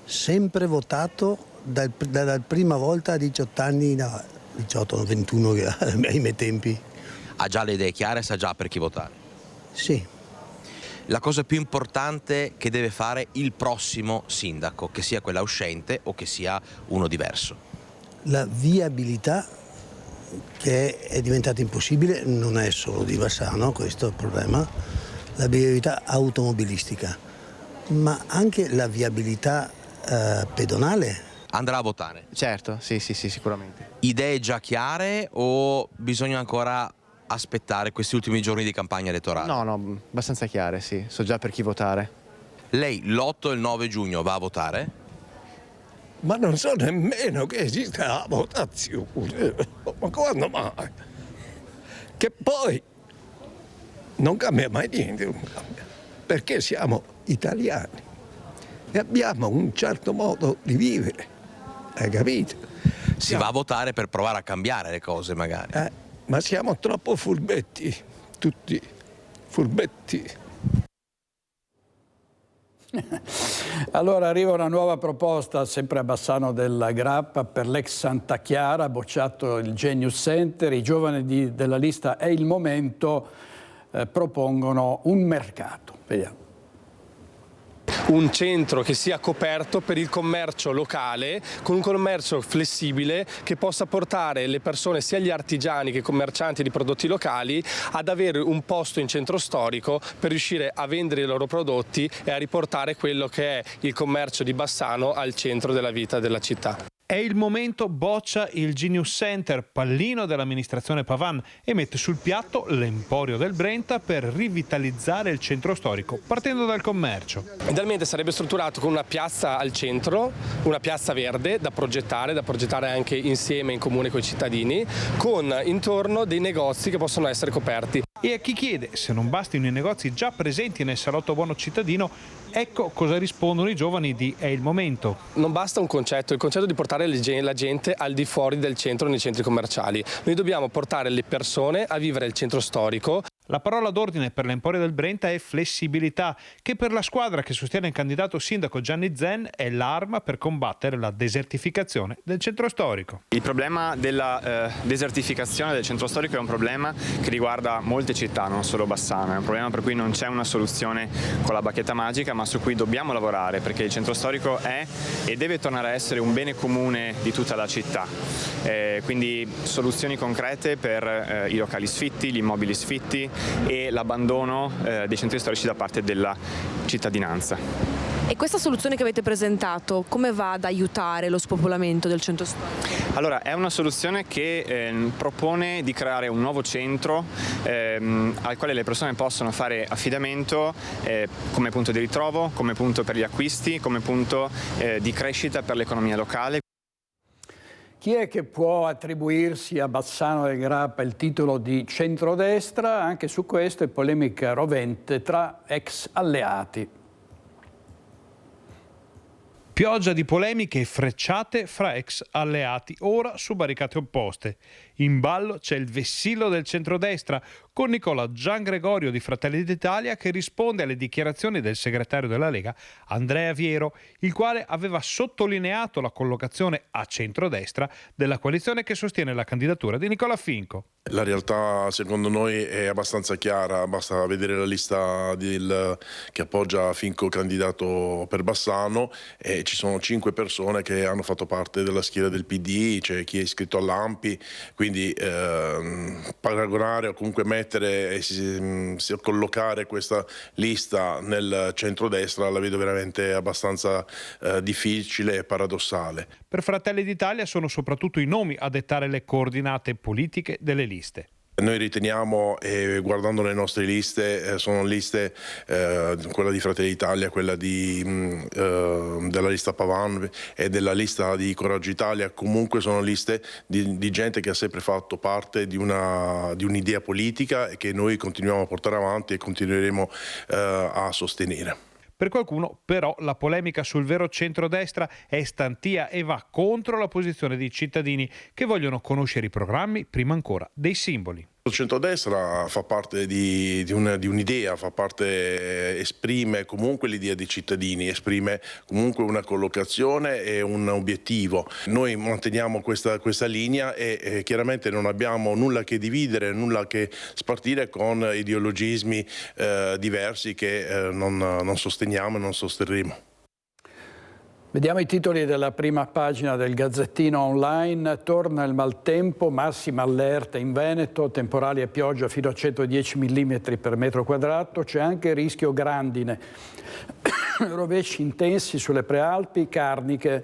[SPEAKER 28] Sempre votato dalla prima volta a 18 anni, no, 18, 21 ai miei tempi.
[SPEAKER 21] Ha già le idee chiare, sa già per chi votare?
[SPEAKER 28] Sì.
[SPEAKER 21] la cosa più importante che deve fare il prossimo sindaco, che sia quella uscente o che sia uno diverso?
[SPEAKER 28] La viabilità, che è diventata impossibile, non è solo di Bassano questo è il problema, la viabilità automobilistica, ma anche la viabilità pedonale.
[SPEAKER 21] Andrà a votare?
[SPEAKER 2] Certo, sì, sicuramente.
[SPEAKER 21] Idee già chiare o bisogna ancora aspettare questi ultimi giorni di campagna elettorale?
[SPEAKER 2] No, abbastanza chiare, sì, so già per chi votare.
[SPEAKER 21] Lei l'8 e il 9 giugno va a votare?
[SPEAKER 3] Ma non so nemmeno che esista la votazione, ma quando mai? Che poi non cambia mai niente, non cambia, perché siamo italiani e abbiamo un certo modo di vivere, hai capito?
[SPEAKER 21] Si va a votare per provare a cambiare le cose magari.
[SPEAKER 3] Ma siamo troppo furbetti, tutti furbetti.
[SPEAKER 1] Allora arriva una nuova proposta, sempre a Bassano della Grappa, per l'ex Santa Chiara, bocciato il Genius Center. I giovani della lista È il Momento propongono un mercato. Vediamo.
[SPEAKER 6] Un centro che sia coperto per il commercio locale, con un commercio flessibile che possa portare le persone, sia gli artigiani che i commercianti di prodotti locali, ad avere un posto in centro storico per riuscire a vendere i loro prodotti e a riportare quello che è il commercio di Bassano al centro della vita della città.
[SPEAKER 20] È il Momento boccia il Genius Center, pallino dell'amministrazione Pavan, e mette sul piatto l'Emporio del Brenta per rivitalizzare il centro storico, partendo dal commercio.
[SPEAKER 6] Idealmente sarebbe strutturato con una piazza al centro, una piazza verde da progettare anche insieme in comune con i cittadini, con intorno dei negozi che possono essere coperti.
[SPEAKER 20] E a chi chiede se non bastino i negozi già presenti nel salotto buono cittadino, ecco cosa rispondono i giovani di È il Momento.
[SPEAKER 6] Non basta un concetto, il concetto di portare la gente al di fuori del centro nei centri commerciali. Noi dobbiamo portare le persone a vivere il centro storico.
[SPEAKER 20] La parola d'ordine per l'Emporio del Brenta è flessibilità, che per la squadra che sostiene il candidato sindaco Gianni Zen è l'arma per combattere la desertificazione del centro storico.
[SPEAKER 8] Il problema della desertificazione del centro storico è un problema che riguarda molte città, non solo Bassano. È un problema per cui non c'è una soluzione con la bacchetta magica, ma su cui dobbiamo lavorare, perché il centro storico è e deve tornare a essere un bene comune di tutta la città. Quindi soluzioni concrete per i locali sfitti, gli immobili sfitti e l'abbandono dei centri storici da parte della cittadinanza.
[SPEAKER 18] E questa soluzione che avete presentato, come va ad aiutare lo spopolamento del centro storico?
[SPEAKER 8] Allora, è una soluzione che propone di creare un nuovo centro al quale le persone possono fare affidamento come punto di ritrovo, come punto per gli acquisti, come punto di crescita per l'economia locale.
[SPEAKER 1] Chi è che può attribuirsi a Bassano del Grappa il titolo di centrodestra? Anche su questo è polemica rovente tra ex alleati.
[SPEAKER 20] Pioggia di polemiche e frecciate fra ex alleati, ora su barricate opposte. In ballo c'è il vessillo del centrodestra, con Nicola Giangregorio di Fratelli d'Italia che risponde alle dichiarazioni del segretario della Lega, Andrea Viero, il quale aveva sottolineato la collocazione a centrodestra della coalizione che sostiene la candidatura di Nicola Finco.
[SPEAKER 22] La realtà secondo noi è abbastanza chiara, basta vedere la lista che appoggia Finco candidato per Bassano e ci sono 5 persone che hanno fatto parte della schiera del PD, c'è chi è iscritto all'ANPI, quindi paragonare o comunque mettere e collocare questa lista nel centrodestra la vedo veramente abbastanza difficile e paradossale.
[SPEAKER 20] Per Fratelli d'Italia sono soprattutto i nomi a dettare le coordinate politiche delle liste.
[SPEAKER 22] Noi riteniamo, guardando le nostre liste, sono liste, quella di Fratelli d'Italia, quella della lista Pavan e della lista di Coraggio Italia, comunque sono liste di gente che ha sempre fatto parte di un'idea politica e che noi continuiamo a portare avanti e continueremo a sostenere.
[SPEAKER 20] Per qualcuno, però, la polemica sul vero centrodestra è stantia e va contro la posizione dei cittadini che vogliono conoscere i programmi prima ancora dei simboli.
[SPEAKER 22] Il centrodestra fa parte di un'idea, esprime comunque l'idea dei cittadini, esprime comunque una collocazione e un obiettivo. Noi manteniamo questa linea e chiaramente non abbiamo nulla che dividere, nulla che spartire con ideologismi diversi che non sosteniamo e non sosterremo.
[SPEAKER 1] Vediamo i titoli della prima pagina del Gazzettino Online. Torna il maltempo, massima allerta in Veneto, temporali e pioggia fino a 110 mm per metro quadrato. C'è anche il rischio grandine, rovesci intensi sulle prealpi, Carniche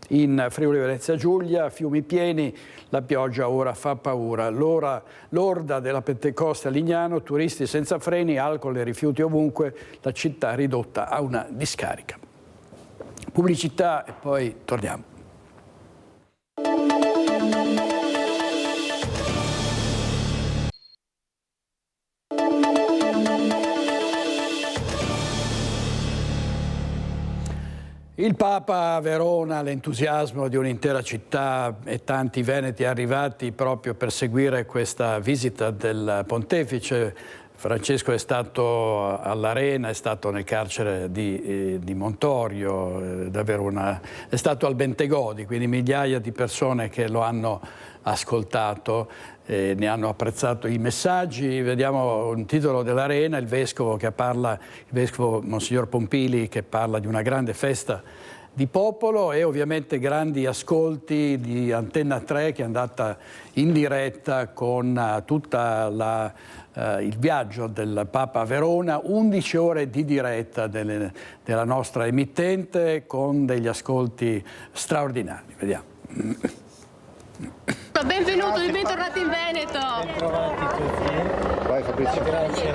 [SPEAKER 1] in Friuli Venezia Giulia, fiumi pieni, la pioggia ora fa paura. L'orda della Pentecoste a Lignano, turisti senza freni, alcol e rifiuti ovunque, la città ridotta a una discarica. Pubblicità e poi torniamo. Il Papa a Verona, l'entusiasmo di un'intera città e tanti veneti arrivati proprio per seguire questa visita del Pontefice. Francesco è stato all'Arena, è stato nel carcere di Montorio, è stato al Bentegodi, quindi migliaia di persone che lo hanno ascoltato, ne hanno apprezzato i messaggi. Vediamo un titolo dell'Arena, il vescovo Monsignor Pompili, che parla di una grande festa di popolo e ovviamente grandi ascolti di Antenna 3 che è andata in diretta con tutta il viaggio del Papa a Verona, 11 ore di diretta della nostra emittente con degli ascolti straordinari. Vediamo.
[SPEAKER 4] Benvenuto e bentornati in Veneto.
[SPEAKER 5] Vai Fabrizio.
[SPEAKER 4] Grazie.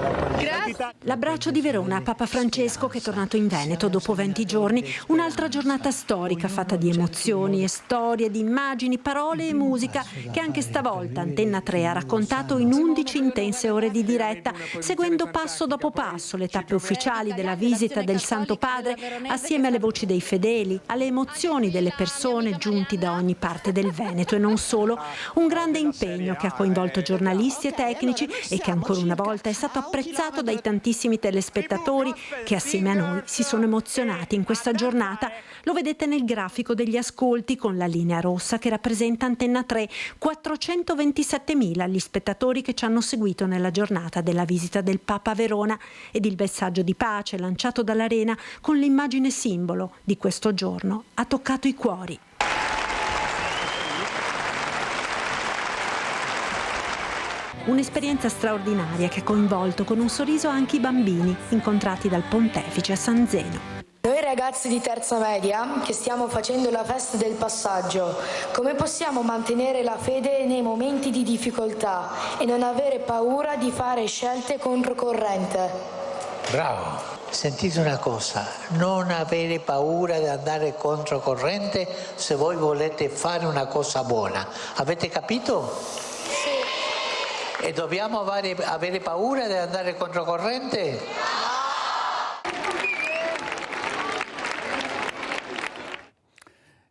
[SPEAKER 7] L'abbraccio di Verona a Papa Francesco che è tornato in Veneto dopo 20 giorni. Un'altra giornata storica fatta di emozioni e storie, di immagini, parole e musica che anche stavolta Antenna 3 ha raccontato in 11 intense ore di diretta, seguendo passo dopo passo le tappe ufficiali della visita del Santo Padre assieme alle voci dei fedeli, alle emozioni delle persone giunti da ogni parte del Veneto e non solo. Un grande impegno che ha coinvolto giornalisti e tecnici e che ancora una volta è stato apprezzato dai tantissimi telespettatori che assieme a noi si sono emozionati in questa giornata. Lo vedete nel grafico degli ascolti con la linea rossa che rappresenta Antenna 3, 427.000 gli spettatori che ci hanno seguito nella giornata della visita del Papa a Verona ed il messaggio di pace lanciato dall'Arena con l'immagine simbolo di questo giorno ha toccato i cuori. Un'esperienza straordinaria che ha coinvolto con un sorriso anche i bambini incontrati dal Pontefice a San Zeno.
[SPEAKER 9] Noi ragazzi di terza media che stiamo facendo la festa del passaggio, come possiamo mantenere la fede nei momenti di difficoltà e non avere paura di fare scelte controcorrente?
[SPEAKER 10] Bravo, sentite una cosa, non avere paura di andare controcorrente se voi volete fare una cosa buona. Avete capito? E dobbiamo avere paura di andare controcorrente?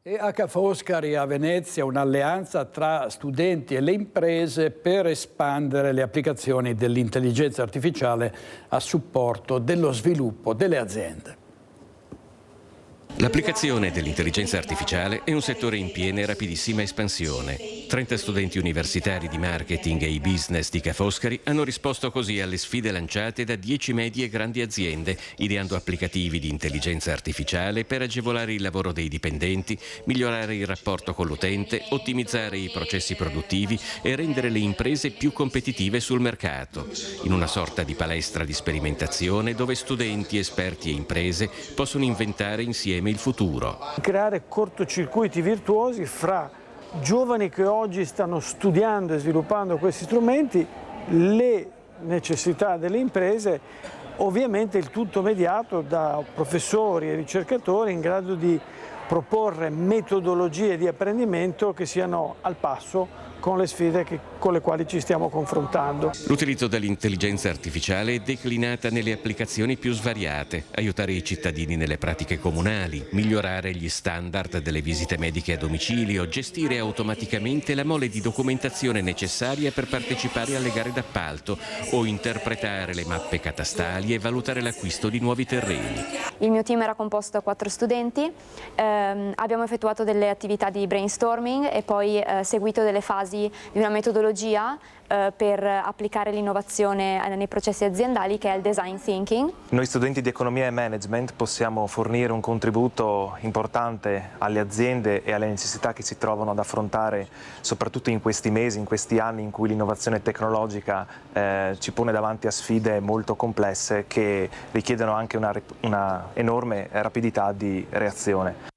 [SPEAKER 1] E a Ca' Foscari a Venezia un'alleanza tra studenti e le imprese per espandere le applicazioni dell'intelligenza artificiale a supporto dello sviluppo delle aziende.
[SPEAKER 15] L'applicazione dell'intelligenza artificiale è un settore in piena e rapidissima espansione. 30 studenti universitari di marketing e e-business di Ca' Foscari hanno risposto così alle sfide lanciate da 10 medie e grandi aziende, ideando applicativi di intelligenza artificiale per agevolare il lavoro dei dipendenti, migliorare il rapporto con l'utente, ottimizzare i processi produttivi e rendere le imprese più competitive sul mercato, in una sorta di palestra di sperimentazione dove studenti, esperti e imprese possono inventare insieme il futuro.
[SPEAKER 13] Creare cortocircuiti virtuosi fra giovani che oggi stanno studiando e sviluppando questi strumenti, le necessità delle imprese, ovviamente il tutto mediato da professori e ricercatori in grado di proporre metodologie di apprendimento che siano al passo con le sfide con le quali ci stiamo confrontando.
[SPEAKER 15] L'utilizzo dell'intelligenza artificiale è declinata nelle applicazioni più svariate: aiutare i cittadini nelle pratiche comunali, migliorare gli standard delle visite mediche a domicilio, gestire automaticamente la mole di documentazione necessaria per partecipare alle gare d'appalto o interpretare le mappe catastali e valutare l'acquisto di nuovi terreni.
[SPEAKER 11] Il mio team era composto da 4 studenti, abbiamo effettuato delle attività di brainstorming e poi seguito delle fasi di una metodologia per applicare l'innovazione nei processi aziendali, che è il design thinking.
[SPEAKER 12] Noi studenti di economia e management possiamo fornire un contributo importante alle aziende e alle necessità che si trovano ad affrontare, soprattutto in questi mesi, in questi anni in cui l'innovazione tecnologica ci pone davanti a sfide molto complesse che richiedono anche una enorme rapidità di reazione.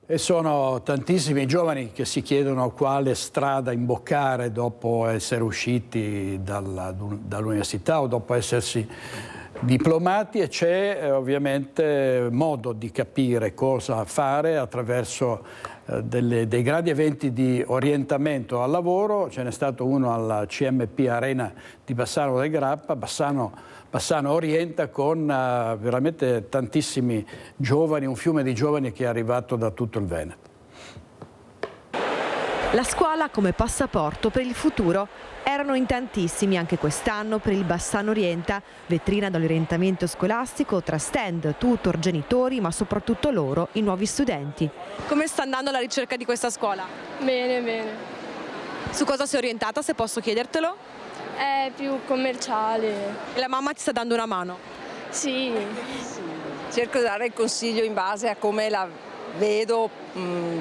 [SPEAKER 1] E sono tantissimi giovani che si chiedono quale strada imboccare dopo essere usciti dall'università o dopo essersi diplomati, e c'è ovviamente modo di capire cosa fare attraverso dei grandi eventi di orientamento al lavoro. Ce n'è stato uno alla CMP Arena di Bassano del Grappa. Bassano orienta con veramente tantissimi giovani, un fiume di giovani che è arrivato da tutto il Veneto.
[SPEAKER 18] La scuola come passaporto per il futuro. Erano in tantissimi anche quest'anno per il Bassano Orienta, vetrina dell'orientamento scolastico tra stand, tutor, genitori, ma soprattutto loro, i nuovi studenti. Come sta andando la ricerca di questa scuola?
[SPEAKER 4] Bene, bene.
[SPEAKER 18] Su cosa sei orientata, se posso chiedertelo?
[SPEAKER 4] È più commerciale.
[SPEAKER 18] E la mamma ti sta dando una mano?
[SPEAKER 4] Sì.
[SPEAKER 14] Cerco di dare il consiglio in base a come la vedo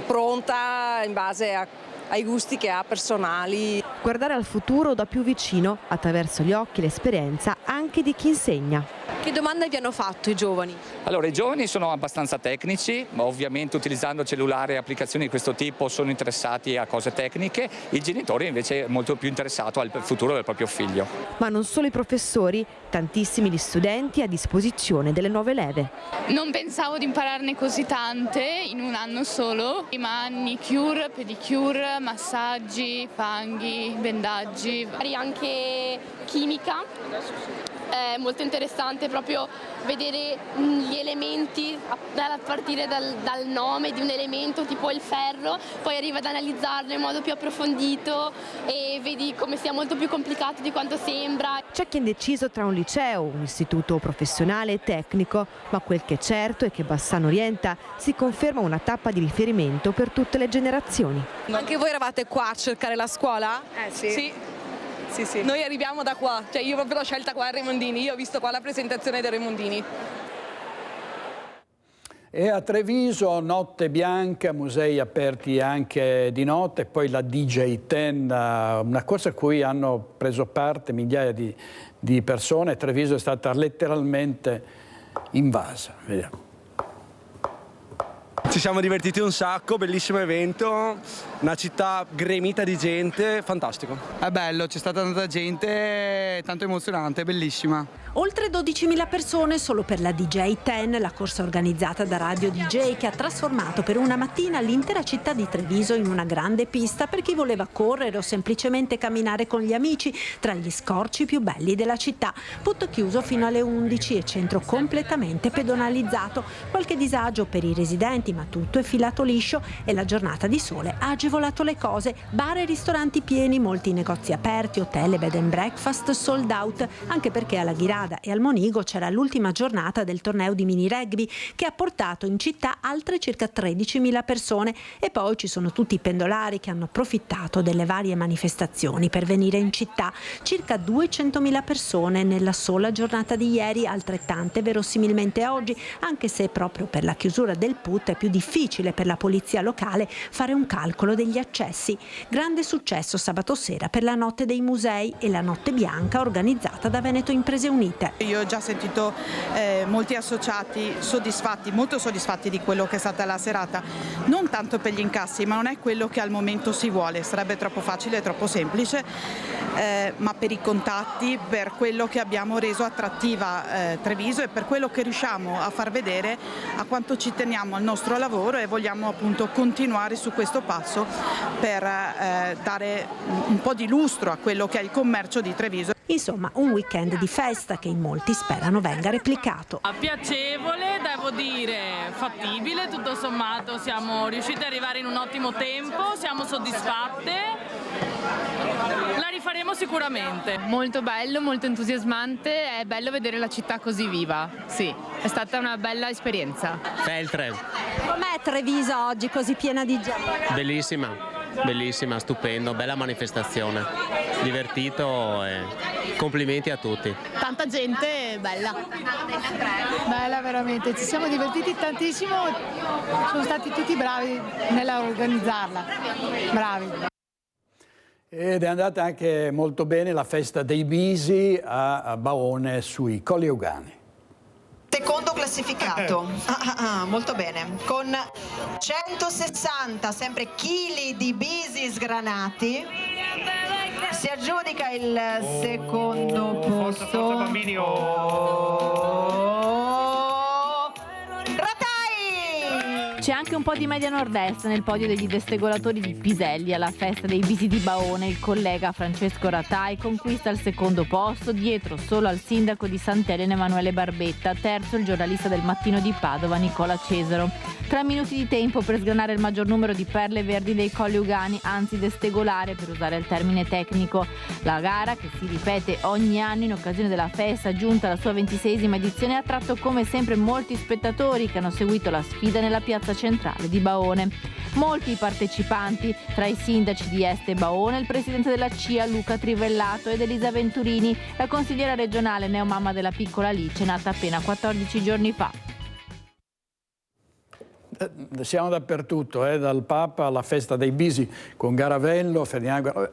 [SPEAKER 14] pronta, in base ai gusti che ha personali.
[SPEAKER 18] Guardare al futuro da più vicino, attraverso gli occhi e l'esperienza anche di chi insegna. Che domande vi hanno fatto i giovani?
[SPEAKER 16] Allora, i giovani sono abbastanza tecnici, ma ovviamente utilizzando cellulare e applicazioni di questo tipo sono interessati a cose tecniche. Il genitore invece è molto più interessato al futuro del proprio figlio.
[SPEAKER 18] Ma non solo i professori, tantissimi gli studenti a disposizione delle nuove leve.
[SPEAKER 17] Non pensavo di impararne così tante in un anno solo: manicure, pedicure, massaggi, fanghi, bendaggi.
[SPEAKER 4] Anche chimica. È molto interessante proprio vedere gli elementi a partire dal nome di un elemento tipo il ferro, poi arriva ad analizzarlo in modo più approfondito e vedi come sia molto più complicato di quanto sembra.
[SPEAKER 18] C'è chi è indeciso tra un liceo, un istituto professionale e tecnico, ma quel che è certo è che Bassano Orienta si conferma una tappa di riferimento per tutte le generazioni.
[SPEAKER 14] Anche voi eravate qua a cercare la scuola?
[SPEAKER 19] Sì. Sì. Noi arriviamo da qua, cioè io proprio l'ho scelta qua a Raimondini, io ho visto qua la presentazione dei Raimondini.
[SPEAKER 1] E a Treviso notte bianca, musei aperti anche di notte, poi la DJ10, una corsa a cui hanno preso parte migliaia di persone. Treviso è stata letteralmente invasa. Vediamo.
[SPEAKER 23] Ci siamo divertiti un sacco, bellissimo evento, una città gremita di gente, fantastico.
[SPEAKER 24] È bello, c'è stata tanta gente, tanto emozionante, bellissima.
[SPEAKER 7] Oltre 12.000 persone solo per la DJ10, la corsa organizzata da Radio DJ che ha trasformato per una mattina l'intera città di Treviso in una grande pista per chi voleva correre o semplicemente camminare con gli amici tra gli scorci più belli della città. Punto chiuso fino alle 11 e centro completamente pedonalizzato. Qualche disagio per i residenti, ma tutto è filato liscio e la giornata di sole ha agevolato le cose. Bar e ristoranti pieni, molti negozi aperti, hotel e bed and breakfast sold out, anche perché alla Ghirada e al Monigo c'era l'ultima giornata del torneo di mini rugby che ha portato in città altre circa 13.000 persone, e poi ci sono tutti i pendolari che hanno approfittato delle varie manifestazioni per venire in città. Circa 200.000 persone nella sola giornata di ieri, altrettante verosimilmente oggi, anche se proprio per la chiusura del PUT è più difficile per la polizia locale fare un calcolo degli accessi. Grande successo sabato sera per la notte dei musei e la notte bianca organizzata da Veneto Imprese Unite.
[SPEAKER 29] Io ho già sentito molti associati molto soddisfatti di quello che è stata la serata, non tanto per gli incassi, ma non è quello che al momento si vuole, sarebbe troppo facile e troppo semplice, ma per i contatti, per quello che abbiamo reso attrattiva Treviso e per quello che riusciamo a far vedere a quanto ci teniamo al nostro lavoro e vogliamo appunto continuare su questo passo per dare un po' di lustro a quello che è il commercio di Treviso.
[SPEAKER 7] Insomma, un weekend di festa che in molti sperano venga replicato.
[SPEAKER 2] Piacevole, devo dire, fattibile, tutto sommato siamo riusciti ad arrivare in un ottimo tempo, siamo soddisfatte. La rifaremo sicuramente.
[SPEAKER 3] Molto bello, molto entusiasmante, è bello vedere la città così viva, sì, è stata una bella esperienza.
[SPEAKER 6] Feltre.
[SPEAKER 7] Com'è Treviso oggi così piena di gente?
[SPEAKER 6] Bellissima. Bellissima, stupendo, bella manifestazione, divertito e complimenti a tutti.
[SPEAKER 3] Tanta gente, bella.
[SPEAKER 8] Bella veramente, ci siamo divertiti tantissimo, sono stati tutti bravi nell'organizzarla, bravi.
[SPEAKER 1] Ed è andata anche molto bene la festa dei Bisi a Baone sui Colli Euganei.
[SPEAKER 21] Secondo classificato, molto bene, con 160 sempre chili di bisi sgranati, si aggiudica il secondo posto. Forza bambini.
[SPEAKER 25] C'è anche un po' di media nord-est nel podio degli destegolatori di Piselli alla festa dei Bisi di Baone. Il collega Francesco Ratai conquista il secondo posto, dietro solo al sindaco di Sant'Elena Emanuele Barbetta, terzo il giornalista del Mattino di Padova Nicola Cesaro. 3 minuti di tempo per sgranare il maggior numero di perle verdi dei Colli Euganei, anzi destegolare per usare il termine tecnico. La gara, che si ripete ogni anno in occasione della festa giunta alla sua 26esima edizione, ha attratto come sempre molti spettatori che hanno seguito la sfida nella piazza centrale di Baone. Molti i partecipanti, tra i sindaci di Este e Baone, il presidente della CIA Luca Trivellato ed Elisa Venturini, la consigliera regionale neomamma della piccola Alice, nata appena 14 giorni fa.
[SPEAKER 1] Siamo dappertutto, dal Papa alla festa dei Bisi con Garavello, Ferdinando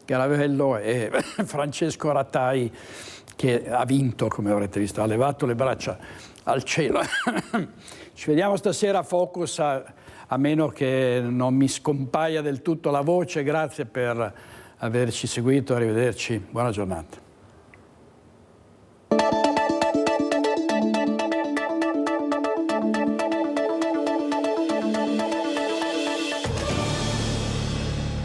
[SPEAKER 1] Garavello e Francesco Ratai, che ha vinto, come avrete visto, ha levato le braccia al cielo. Ci vediamo stasera a Focus, a meno che non mi scompaia del tutto la voce. Grazie per averci seguito, arrivederci, buona giornata.